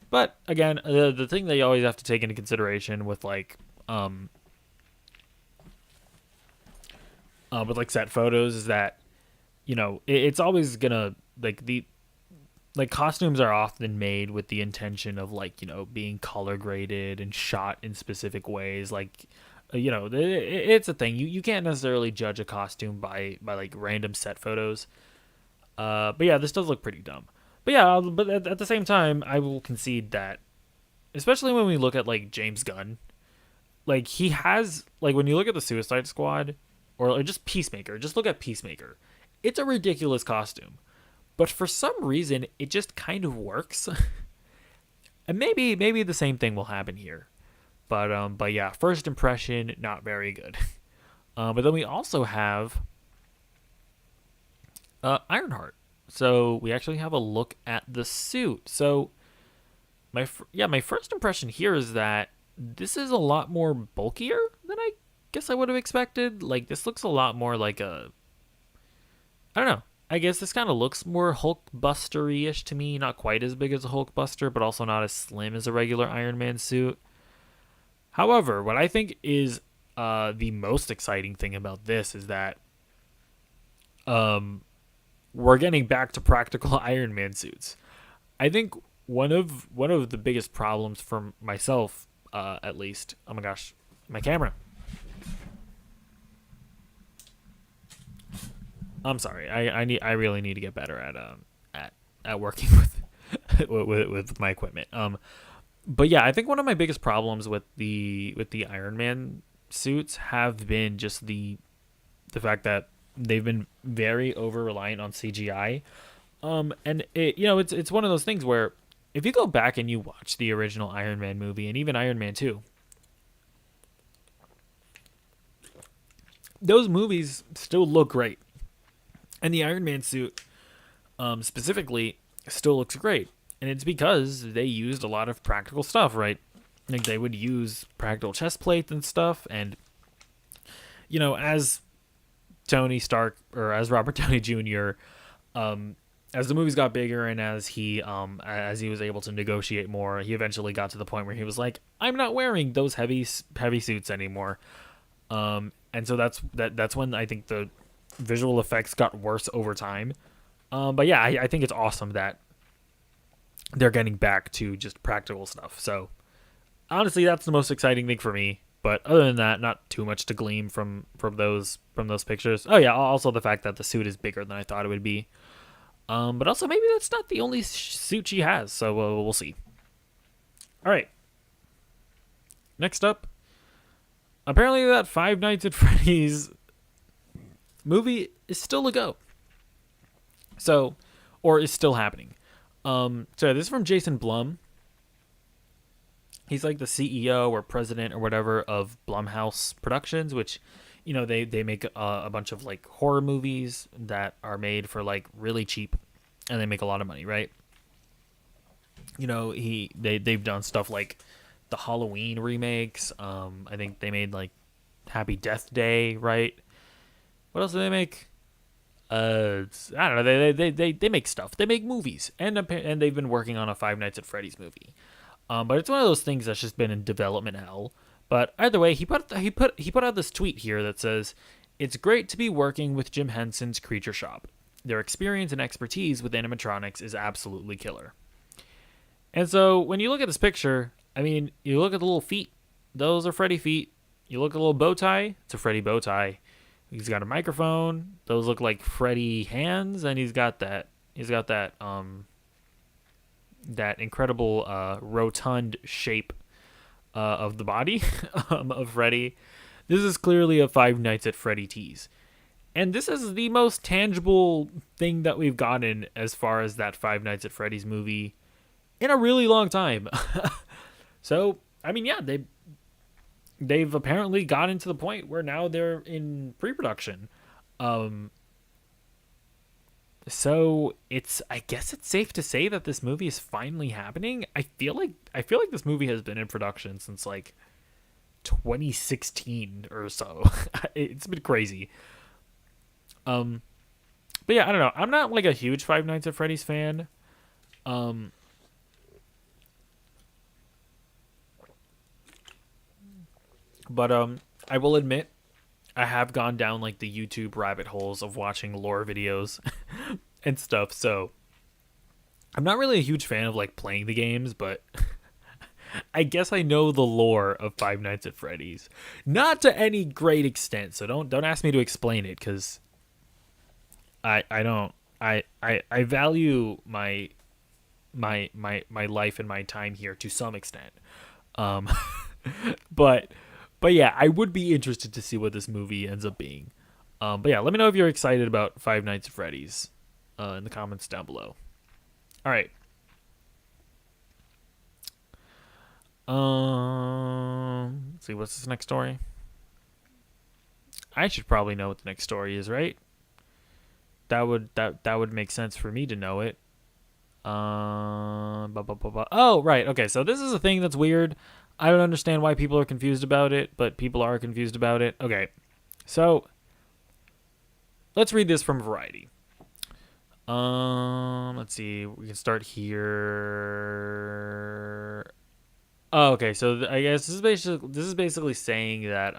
But again, the thing that you always have to take into consideration with like set photos is that it's always gonna like the like costumes are often made with the intention of like being color graded and shot in specific ways like it's a thing you can't necessarily judge a costume by like random set photos. But yeah, this does look pretty dumb. But yeah, but at the same time I will concede that especially when we look at like James Gunn, like he has like when you look at the Suicide Squad or just Peacemaker, just look at Peacemaker, it's a ridiculous costume, but for some reason it just kind of works. And maybe the same thing will happen here. But yeah, first impression not very good. But then we also have Ironheart. So we actually have a look at the suit. So my first impression here is that this is a lot more bulkier than I guess I would have expected. Like this looks a lot more like a I don't know. I guess this kind of looks more Hulkbuster-ish to me. Not quite as big as a Hulkbuster, but also not as slim as a regular Iron Man suit. However, what I think is the most exciting thing about this is that we're getting back to practical Iron Man suits. I think one of the biggest problems for myself, at least. Oh my gosh, my camera. I'm sorry. I really need to get better at working with my equipment. But yeah, I think one of my biggest problems with the Iron Man suits have been just the fact that they've been very over reliant on CGI. And it's one of those things where if you go back and you watch the original Iron Man movie and even Iron Man 2, those movies still look great. And the Iron Man suit, specifically, still looks great. And it's because they used a lot of practical stuff, right? Like they would use practical chest plates and stuff. And, as Tony Stark, or as Robert Downey Jr., as the movies got bigger and as he was able to negotiate more, he eventually got to the point where he was like, I'm not wearing those heavy suits anymore. And so that's when I think the visual effects got worse over time. But yeah, I think it's awesome that they're getting back to just practical stuff. So honestly, that's the most exciting thing for me. But other than that, not too much to glean from those pictures. Oh yeah, also the fact that the suit is bigger than I thought it would be. But also maybe that's not the only suit she has. So we'll see. All right. Next up, apparently that Five Nights at Freddy's movie is still a go. So, or is still happening. So this is from Jason Blum. He's like the CEO or president or whatever of Blumhouse Productions, which, they make a bunch of like horror movies that are made for like really cheap, and they make a lot of money, right? They've done stuff like the Halloween remakes. I think they made like Happy Death Day, right? What else do they make? I don't know. They make stuff. They make movies, and they've been working on a Five Nights at Freddy's movie. But it's one of those things that's just been in development hell. But either way, he put out this tweet here that says, "It's great to be working with Jim Henson's Creature Shop. Their experience and expertise with animatronics is absolutely killer." And so when you look at this picture, I mean, you look at the little feet. Those are Freddy feet. You look a little bow tie. It's a Freddy bow tie. He's got a microphone. Those look like Freddy hands, and he's got that that incredible rotund shape of the body of Freddy. This is clearly a Five Nights at Freddy tease. And this is the most tangible thing that we've gotten as far as that Five Nights at Freddy's movie in a really long time. So, I mean, yeah, they've apparently gotten to the point where now they're in pre-production. So I guess it's safe to say that this movie is finally happening. I feel like this movie has been in production since like 2016 or so. It's been crazy. But yeah, I don't know. I'm not like a huge Five Nights at Freddy's fan. But I will admit, I have gone down like the YouTube rabbit holes of watching lore videos and stuff. So I'm not really a huge fan of like playing the games, but I guess I know the lore of Five Nights at Freddy's, not to any great extent. So don't ask me to explain it, because I don't. I value my life and my time here to some extent. But yeah, I would be interested to see what this movie ends up being. But yeah, let me know if you're excited about Five Nights at Freddy's in the comments down below. All right. Let's see, what's this next story? I should probably know what the next story is, right? That would make sense for me to know it. Oh, right. Okay, so this is a thing that's weird. I don't understand why people are confused about it, but people are confused about it. Okay, so let's read this from Variety. Let's see. We can start here. Oh, okay. So I guess this is basically saying that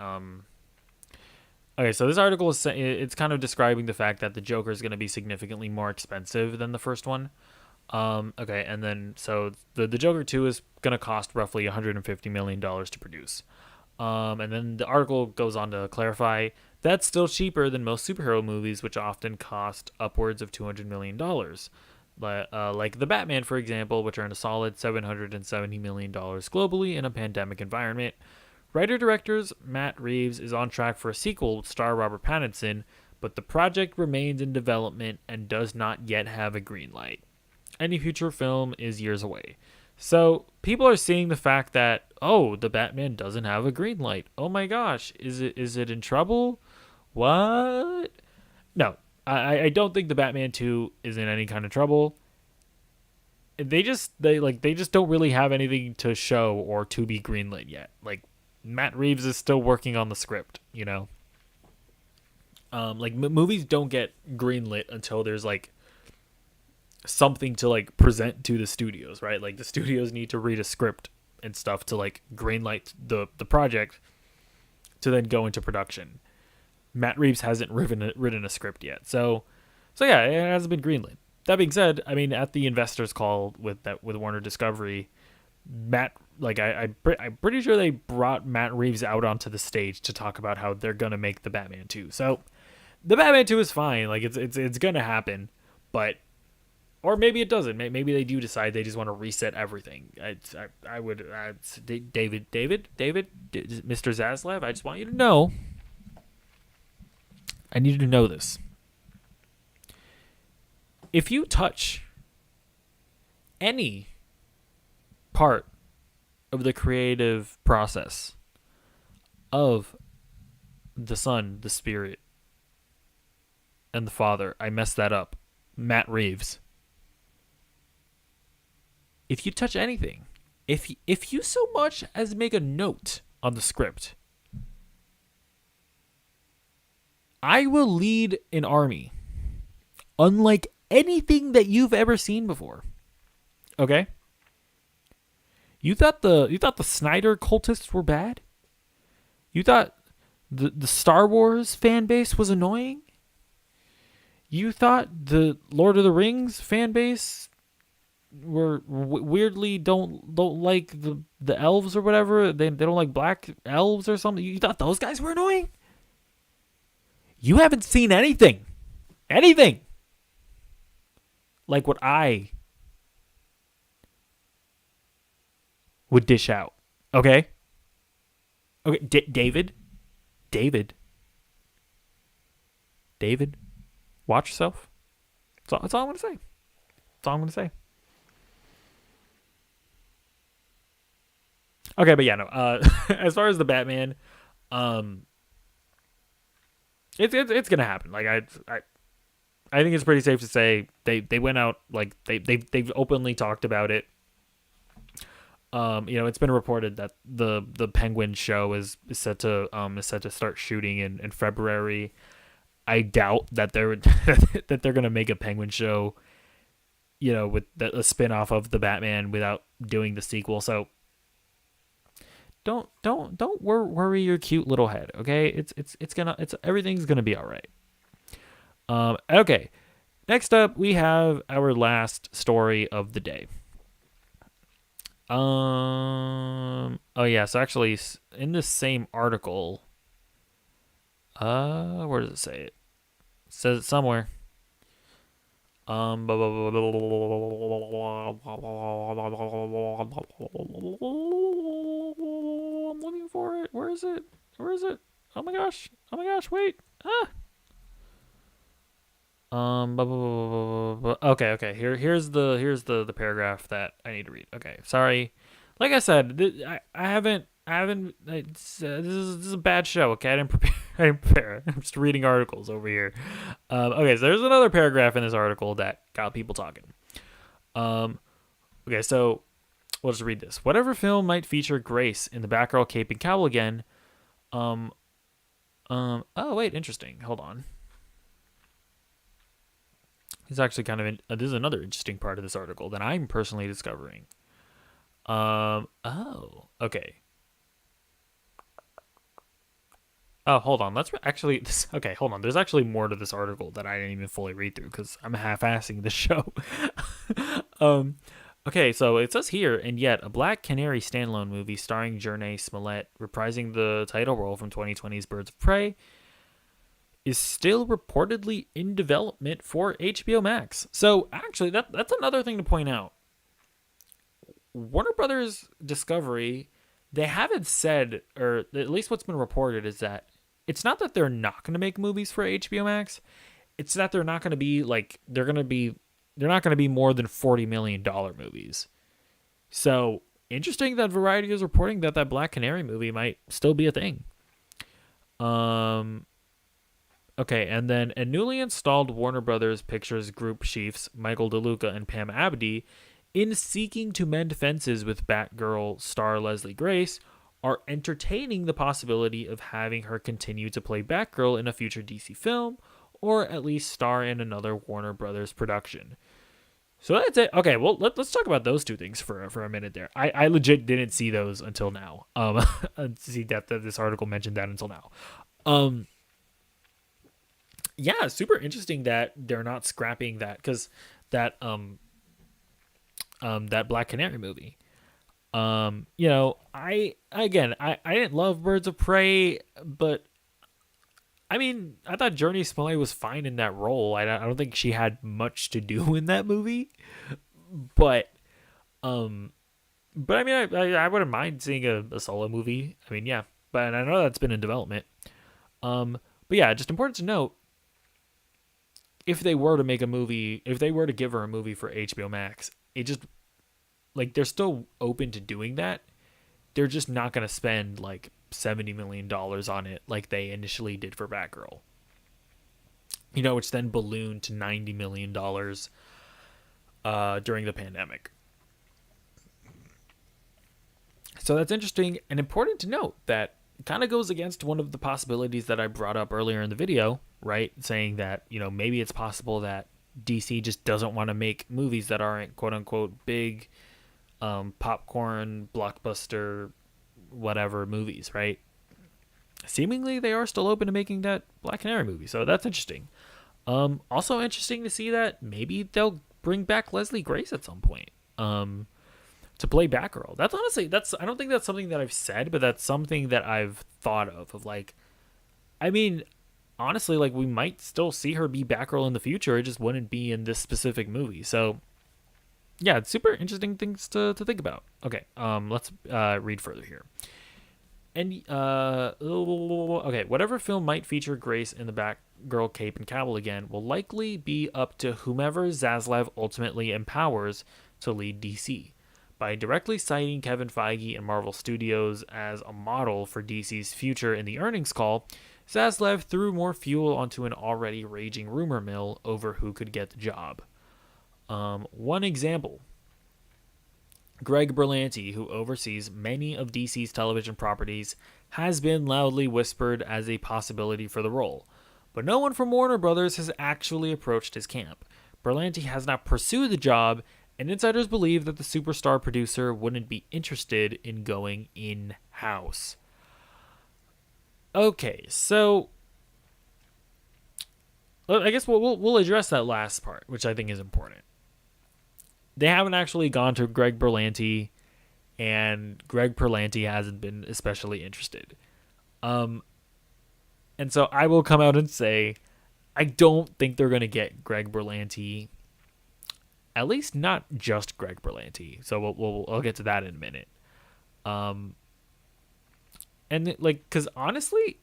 Okay, so this article is it's kind of describing the fact that the Joker is going to be significantly more expensive than the first one. Okay, and then so the Joker 2 is going to cost roughly $150 million to produce. And then the article goes on to clarify that's still cheaper than most superhero movies, which often cost upwards of $200 million. Like The Batman, for example, which earned a solid $770 million globally in a pandemic environment. Writer-director Matt Reeves is on track for a sequel with star Robert Pattinson, but the project remains in development and does not yet have a green light. Any future film is years away. So people are seeing the fact that, oh, the Batman doesn't have a green light. Oh my gosh, is it in trouble? What? No, I don't think the Batman 2 is in any kind of trouble. They just don't really have anything to show or to be greenlit yet. Like, Matt Reeves is still working on the script, you know. Movies don't get greenlit until there's like something to like present to the studios, right? Like the studios need to read a script and stuff to like greenlight the project to then go into production. Matt Reeves hasn't written a script yet, so yeah, it hasn't been greenlit. That being said, I mean, at the investors call with Warner Discovery, I'm pretty sure they brought Matt Reeves out onto the stage to talk about how they're gonna make the Batman 2. So the Batman 2 is fine, like it's gonna happen, but or maybe it doesn't. Maybe they do decide they just want to reset everything. I would David, Mr. Zaslav, I just want you to know. I need you to know this. If you touch any part of the creative process of the Son, the Spirit, and the Father, I messed that up, Matt Reeves. If you touch anything, if you so much as make a note on the script, I will lead an army unlike anything that you've ever seen before. Okay? You thought the Snyder cultists were bad? You thought the Star Wars fan base was annoying? You thought the Lord of the Rings fan base weirdly don't like the elves or whatever. They don't like black elves or something. You thought those guys were annoying? You haven't seen anything like what I would dish out. Okay, David, watch yourself. That's all I'm gonna say. That's all I'm gonna say. Okay, but yeah, no. As far as the Batman, um, it's gonna happen. Like I think it's pretty safe to say they went out, like they've openly talked about it. It's been reported that the Penguin show is set to start shooting in February. I doubt that they're gonna make a Penguin show, with a spin-off of the Batman without doing the sequel. So don't worry your cute little head, okay? It's everything's gonna be all right. Okay. Next up, we have our last story of the day. Oh yeah. So actually, in this same article, where does it say it? It says it somewhere. I'm looking for it. Where is it? Oh my gosh. Wait. Okay. Here's the paragraph that I need to read. Okay, sorry. Like I said, I haven't. This is a bad show. Okay, I didn't prepare. I'm just reading articles over here. Okay, so there's another paragraph in this article that got people talking. Okay, so we'll just read this. Whatever film might feature Grace in the Batgirl cape and cowl again. Oh wait, interesting. Hold on. It's actually kind of this is another interesting part of this article that I'm personally discovering. Oh, okay. Oh, hold on. Okay, hold on. There's actually more to this article that I didn't even fully read through because I'm half-assing the show. Okay, so it says here, and yet a Black Canary standalone movie starring Jurnee Smollett reprising the title role from 2020's Birds of Prey is still reportedly in development for HBO Max. So actually, that's another thing to point out. Warner Brothers Discovery, they haven't said, or at least what's been reported is that it's not that they're not going to make movies for HBO Max. It's that they're not going to be they're not going to be more than $40 million movies. So interesting that Variety is reporting that Black Canary movie might still be a thing. Okay, and then a newly installed Warner Brothers Pictures group chiefs Michael DeLuca and Pam Abdy, in seeking to mend fences with Batgirl star Leslie Grace, are entertaining the possibility of having her continue to play Batgirl in a future DC film, or at least star in another Warner Brothers production. So that's it. Okay, well, let's talk about those two things for a minute there. I legit didn't see those until now. See that this article mentioned that until now. Yeah, super interesting that they're not scrapping that, because that Black Canary movie. I didn't love Birds of Prey, but I mean, I thought Jurnee Smollett was fine in that role. I don't think she had much to do in that movie, but I mean, I wouldn't mind seeing a solo movie. I mean, yeah, but I know that's been in development. But yeah, just important to note, if they were to make a movie, if they were to give her a movie for HBO Max, it just, they're still open to doing that. They're just not going to spend $70 million on it like they initially did for Batgirl. Which then ballooned to $90 million during the pandemic. So that's interesting and important to note that kind of goes against one of the possibilities that I brought up earlier in the video, right? Saying that, maybe it's possible that DC just doesn't want to make movies that aren't quote unquote big popcorn, blockbuster, whatever movies, right? Seemingly they are still open to making that Black Canary movie. So that's interesting. Also interesting to see that maybe they'll bring back Leslie Grace at some point. to play Batgirl. That's honestly, I don't think that's something that I've said, but that's something that I've thought of like, I mean, honestly, like we might still see her be Batgirl in the future. It just wouldn't be in this specific movie. So yeah, it's super interesting things to think about. Okay, let's read further here. And okay, whatever film might feature Grace in the Batgirl cape and Cavill again will likely be up to whomever Zaslav ultimately empowers to lead DC. By directly citing Kevin Feige and Marvel Studios as a model for DC's future in the earnings call, Zaslav threw more fuel onto an already raging rumor mill over who could get the job. One example: Greg Berlanti, who oversees many of DC's television properties, has been loudly whispered as a possibility for the role, but no one from Warner Brothers has actually approached his camp. Berlanti has not pursued the job, and insiders believe that the superstar producer wouldn't be interested in going in-house. Okay, so I guess we'll address that last part, which I think is important. They haven't actually gone to Greg Berlanti, and Greg Berlanti hasn't been especially interested. And so I will come out and say, I don't think they're going to get Greg Berlanti. At least not just Greg Berlanti. So I'll get to that in a minute. And like, because honestly,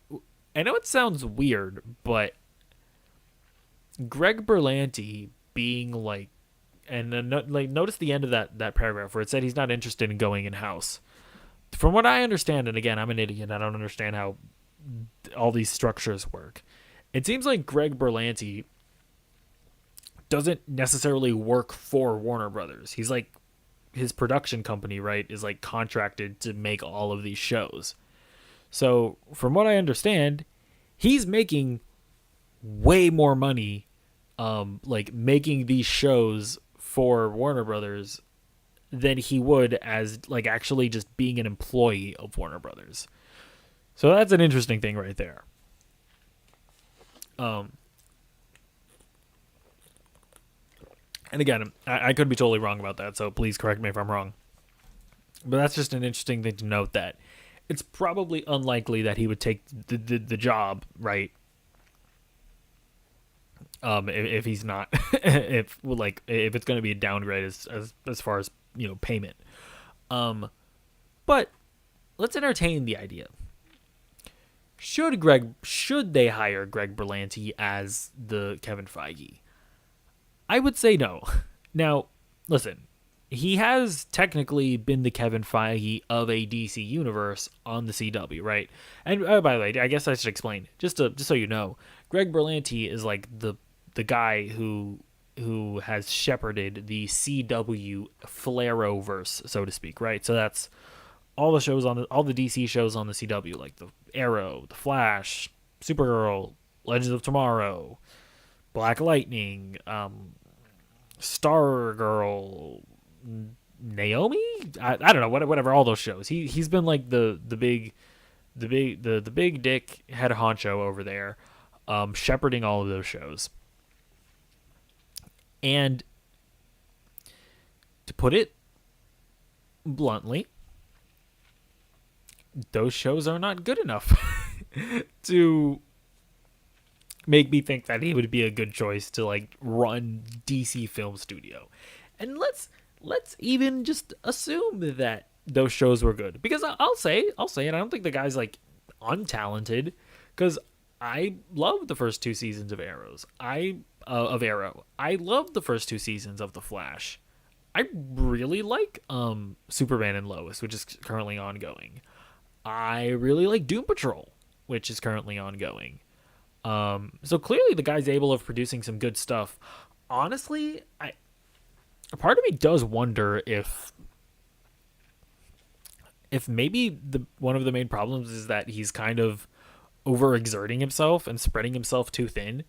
I know it sounds weird, but Greg Berlanti being like, and like notice the end of that paragraph where it said he's not interested in going in house. From what I understand, and again, I'm an idiot, I don't understand how all these structures work. It seems like Greg Berlanti doesn't necessarily work for Warner Brothers. He's like, his production company, right, is like contracted to make all of these shows. So from what I understand, he's making way more money like making these shows for Warner Brothers than he would as like actually just being an employee of Warner Brothers. So that's an interesting thing right there. And again, I could be totally wrong about that, so please correct me if I'm wrong. But that's just an interesting thing to note, that it's probably unlikely that he would take the job, right? If he's not, if it's going to be a downgrade as far as, you know, payment. But let's entertain the idea. Should they hire Greg Berlanti as the Kevin Feige? I would say no. Now, listen, he has technically been the Kevin Feige of a DC universe on the CW, right? And by the way, I guess I should explain, just so you know, Greg Berlanti is like the guy who has shepherded the CW Flareoverse, so to speak, right? So that's all the shows all the DC shows on the CW, like the Arrow, the Flash, Supergirl, Legends of Tomorrow, Black Lightning, Stargirl, Naomi. I don't know, whatever, all those shows. He's been like the big dick head honcho over there, shepherding all of those shows. And to put it bluntly, those shows are not good enough to make me think that he would be a good choice to like run DC Film Studio. And let's even just assume that those shows were good, because I'll say it, I don't think the guy's like untalented, because I love the first two seasons of Arrow. I love the first two seasons of The Flash. I really like Superman and Lois, which is currently ongoing. I really like Doom Patrol, which is currently ongoing. So clearly the guy's able of producing some good stuff. Honestly, a part of me does wonder if maybe one of the main problems is that he's kind of overexerting himself and spreading himself too thin,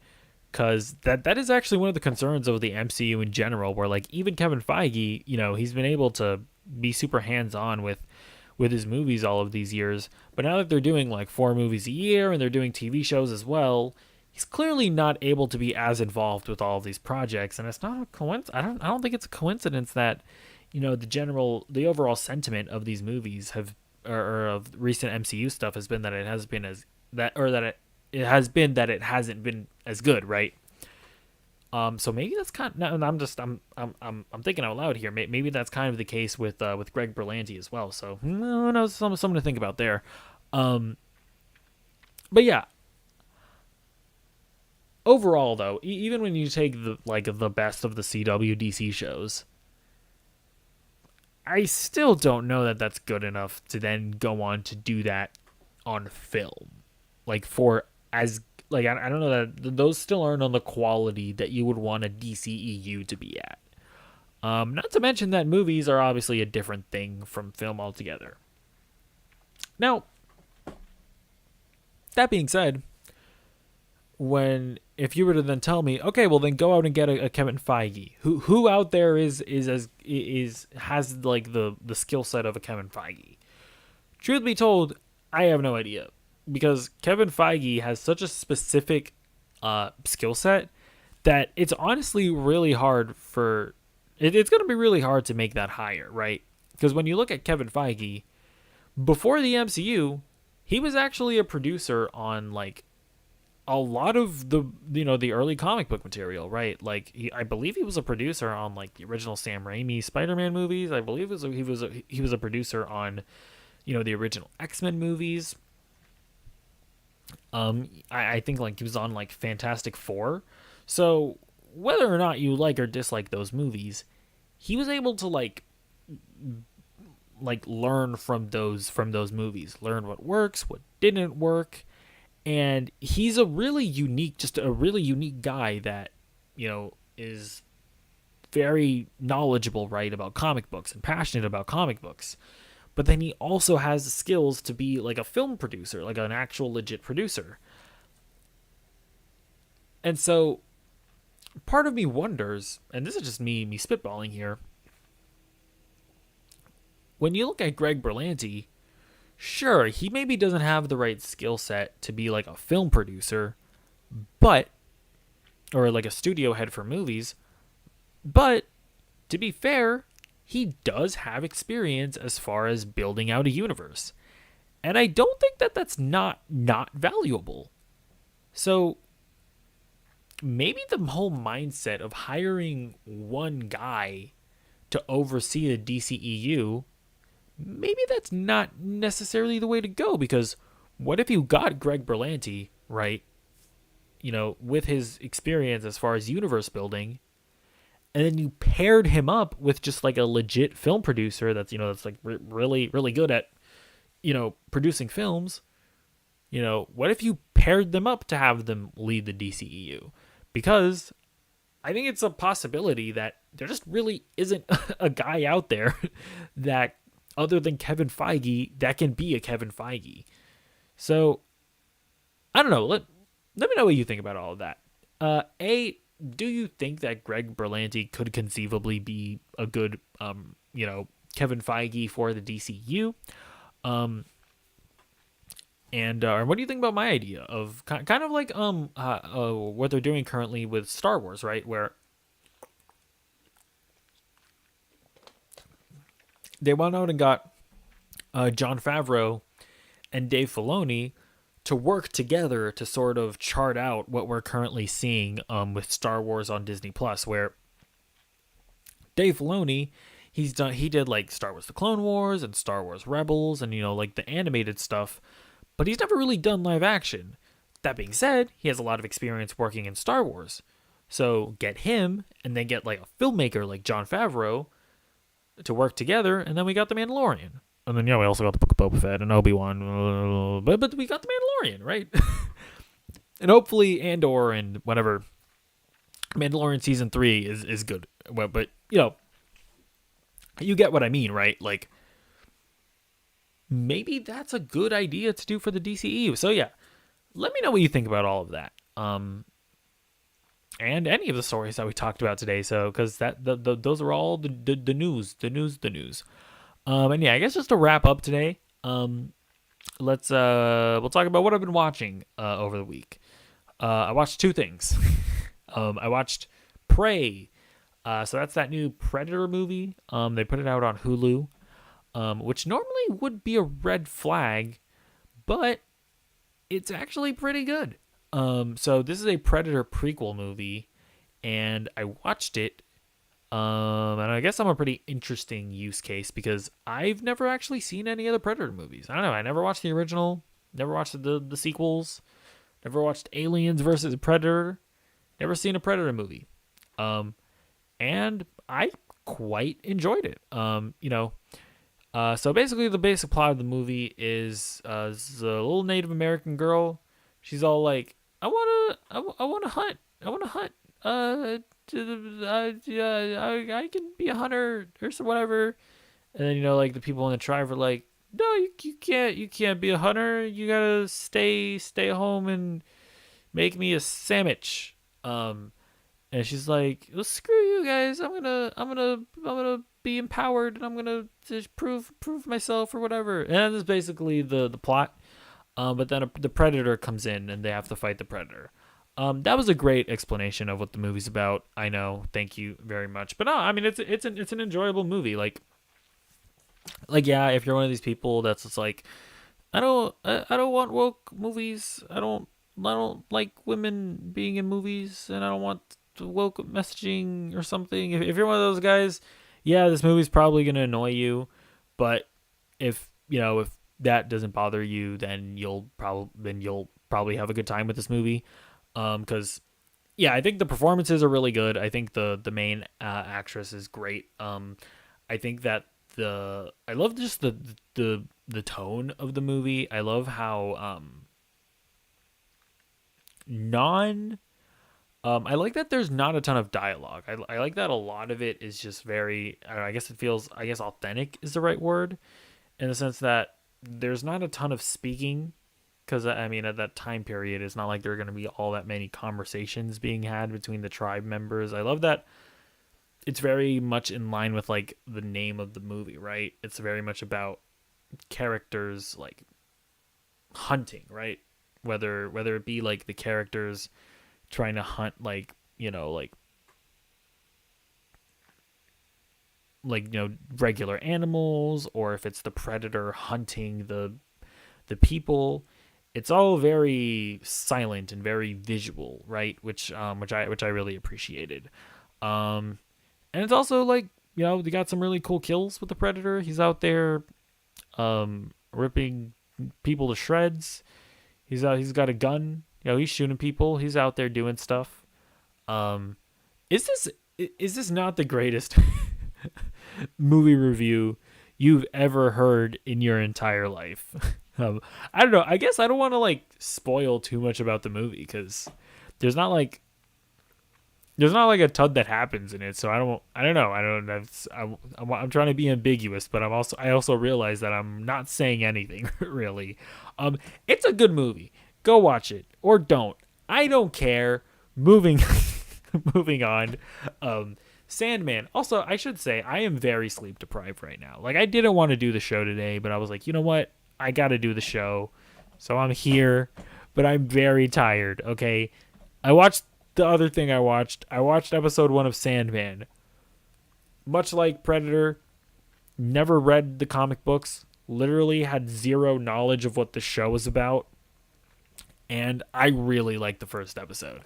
because that is actually one of the concerns of the MCU in general, where like even Kevin Feige, you know, he's been able to be super hands-on with his movies all of these years, but now that they're doing like 4 movies a year and they're doing TV shows as well, he's clearly not able to be as involved with all of these projects. And it's not a coincidence. I don't think it's a coincidence that, the overall sentiment of these movies or of recent MCU stuff has been that it has been as that, or that it has been that it hasn't been as good, right? So maybe that's kind of, no, I'm thinking out loud here. Maybe that's kind of the case with Greg Berlanti as well. So who knows, something to think about there. Um, but yeah, overall though, even when you take the best of the CW DC shows, I still don't know that that's good enough to then go on to do that on film. Like for as like I don't know that those still aren't on the quality that you would want a DCEU to be at. Not to mention that movies are obviously a different thing from film altogether. Now, that being said, when if you were to then tell me, okay, well then go out and get a Kevin Feige, who out there is has like the skill set of a Kevin Feige. Truth be told, I have no idea because Kevin Feige has such a specific skill set that it's honestly really hard for it's going to be really hard to make that higher, right? Because when you look at Kevin Feige before the MCU, he was actually a producer on like a lot of the early comic book material, right? Like I believe he was a producer on like the original Sam Raimi Spider-Man movies. I believe he was a producer on the original X-Men movies. I think like he was on like Fantastic Four. So whether or not you like or dislike those movies, he was able to learn from those movies, learn what works, what didn't work, and he's a really unique guy that is very knowledgeable, right, about comic books and passionate about comic books. But then he also has the skills to be like a film producer, like an actual legit producer. And so part of me wonders, and this is just me spitballing here, when you look at Greg Berlanti, sure, he maybe doesn't have the right skill set to be like a film producer, but or like a studio head for movies, but to be fair, he does have experience as far as building out a universe. And I don't think that that's not valuable. So maybe the whole mindset of hiring one guy to oversee the DCEU, maybe that's not necessarily the way to go, because what if you got Greg Berlanti, right? With his experience as far as universe building, and then you paired him up with just like a legit film producer that's like really really good at producing films. What if you paired them up to have them lead the DCEU? Because I think it's a possibility that there just really isn't a guy out there that, other than Kevin Feige, that can be a Kevin Feige. So I don't know. Let me know what you think about all of that. Do you think that Greg Berlanti could conceivably be a good, Kevin Feige for the DCU? And what do you think about my idea of kind of like what they're doing currently with Star Wars, right? Where they went out and got Jon Favreau and Dave Filoni to work together to sort of chart out what we're currently seeing with Star Wars on Disney Plus, where Dave Filoni, he did like Star Wars The Clone Wars and Star Wars Rebels and like the animated stuff, but he's never really done live action. That being said, he has a lot of experience working in Star Wars. So get him and then get like a filmmaker like Jon Favreau to work together, and then we got The Mandalorian. And then, we also got the Book of Boba Fett and Obi-Wan. But we got The Mandalorian, right? And hopefully Andor and whatever. Mandalorian Season 3 is good. But you get what I mean, right? Like, maybe that's a good idea to do for the DCEU. So, yeah, let me know what you think about all of that. And any of the stories that we talked about today. So, because those are all the news. And yeah, I guess just to wrap up today, we'll talk about what I've been watching over the week. I watched two things. I watched Prey, So that's that new Predator movie. They put it out on Hulu, which normally would be a red flag, but it's actually pretty good. So this is a Predator prequel movie, and I watched it. And I guess I'm a pretty interesting use case because I've never actually seen any of the Predator movies. I don't know. I never watched the original, never watched the sequels, never watched Aliens versus Predator, never seen a Predator movie. And I quite enjoyed it. So basically, the basic plot of the movie is a little Native American girl. She's all like, I wanna hunt. I wanna hunt. I can be a hunter or so whatever. And then like the people in the tribe are like, no, you can't be a hunter. You gotta stay home and make me a sandwich. And she's like, well, screw you guys. I'm gonna be empowered and I'm gonna just prove myself or whatever. And that's basically the plot. But then the Predator comes in and they have to fight the Predator. That was a great explanation of what the movie's about. I know, thank you very much. But no, I mean it's an enjoyable movie. Like yeah, if you're one of these people that's just like, I don't want woke movies. I don't like women being in movies, and I don't want woke messaging or something. If you're one of those guys, yeah, this movie's probably gonna annoy you. But if that doesn't bother you, then you'll probably have a good time with this movie. Because yeah, I think the performances are really good. I think the main actress is great. I think that I love just the tone of the movie. I love how I like that there's not a ton of dialogue. I like that a lot of it is just very, I don't know, I guess it feels, I guess authentic is the right word, in the sense that there's not a ton of speaking, because I mean at that time period it's not like there are going to be all that many conversations being had between the tribe members. I love that it's very much in line with like the name of the movie, right? It's very much about characters like hunting, right? Whether it be like the characters trying to hunt like regular animals, or if it's the predator hunting the people. It's all very silent and very visual, right? Which I really appreciated. And it's also like, they got some really cool kills with the predator. He's out there ripping people to shreds. He's got a gun. He's shooting people. He's out there doing stuff. Is this not the greatest movie review you've ever heard in your entire life? I don't know. I guess I don't want to like spoil too much about the movie because there's not like a ton that happens in it. So I don't know. I'm trying to be ambiguous, but I also realize that I'm not saying anything really. It's a good movie. Go watch it or don't. I don't care. Moving on. Sandman. Also, I should say I am very sleep deprived right now. Like I didn't want to do the show today, but I was like, you know what? I got to do the show. So I'm here, but I'm very tired, okay? I watched the other thing I watched episode 1 of Sandman. Much like Predator, never read the comic books, literally had zero knowledge of what the show was about, and I really liked the first episode.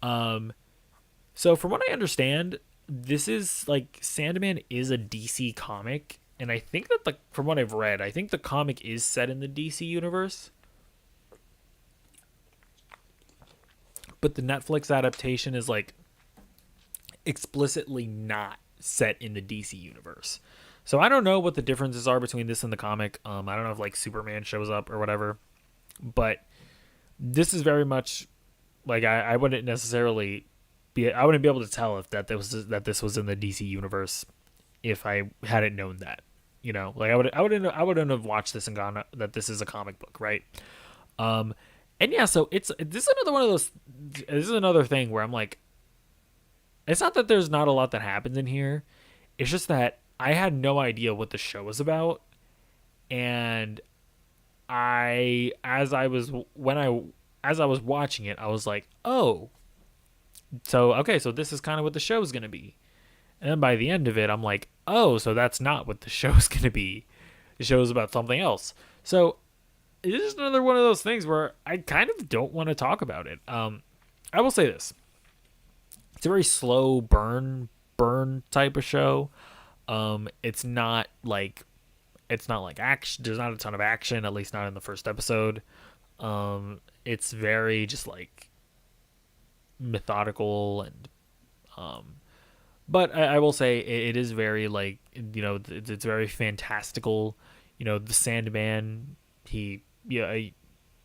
So from what I understand, this is like Sandman is a DC comic, and I think that from what I've read, I think the comic is set in the DC universe. But the Netflix adaptation is like explicitly not set in the DC universe. So I don't know what the differences are between this and the comic. I don't know if like Superman shows up or whatever. But this is very much like I wouldn't necessarily I wouldn't be able to tell if that this was in the DC universe if I hadn't known that. Like I wouldn't have watched this and gone that this is a comic book, right? And yeah, so this is another one of those. This is another thing where I'm like, it's not that there's not a lot that happens in here. It's just that I had no idea what the show was about, and as I was watching it, I was like, oh, so okay, so this is kind of what the show is gonna be, And then by the end of it, I'm like, oh, so that's not what the show's going to be. The show's about something else. So it is another one of those things where I kind of don't want to talk about it. I will say this: it's a very slow burn type of show. It's not like action. There's not a ton of action, at least not in the first episode. It's very just like methodical and um, but I will say it is very like it's very fantastical. The Sandman. He yeah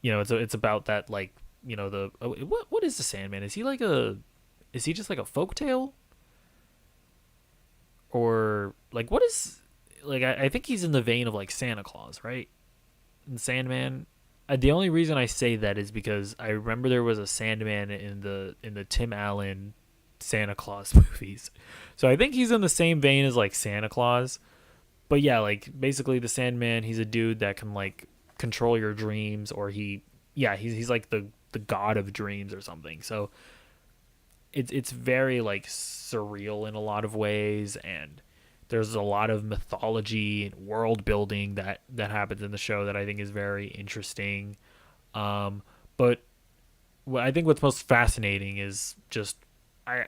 it's about that like the what is the Sandman? Is he just like a folktale or like what is like I think he's in the vein of like Santa Claus, right? And Sandman. The only reason I say that is because I remember there was a Sandman in the Tim Allen Santa Claus movies. So I think he's in the same vein as like Santa Claus. But yeah, like basically the Sandman, he's a dude that can like control your dreams or he's like the god of dreams or something. So it's very like surreal in a lot of ways, and there's a lot of mythology and world building that happens in the show that I think is very interesting. But I think what's most fascinating is just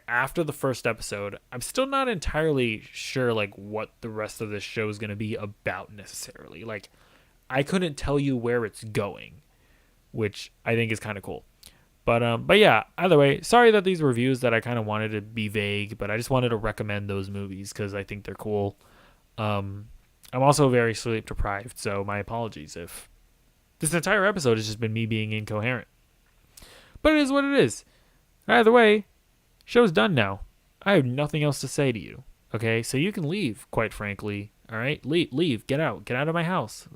after the first episode, I'm still not entirely sure like what the rest of this show is going to be about necessarily. Like I couldn't tell you where it's going, which I think is kind of cool. But yeah, either way, sorry that these reviews that I kind of wanted to be vague, but I just wanted to recommend those movies because I think they're cool. I'm also very sleep deprived, so my apologies if this entire episode has just been me being incoherent. But it is what it is. Either way, show's done now. I have nothing else to say to you. Okay, so you can leave, quite frankly. All right, leave, get out of my house.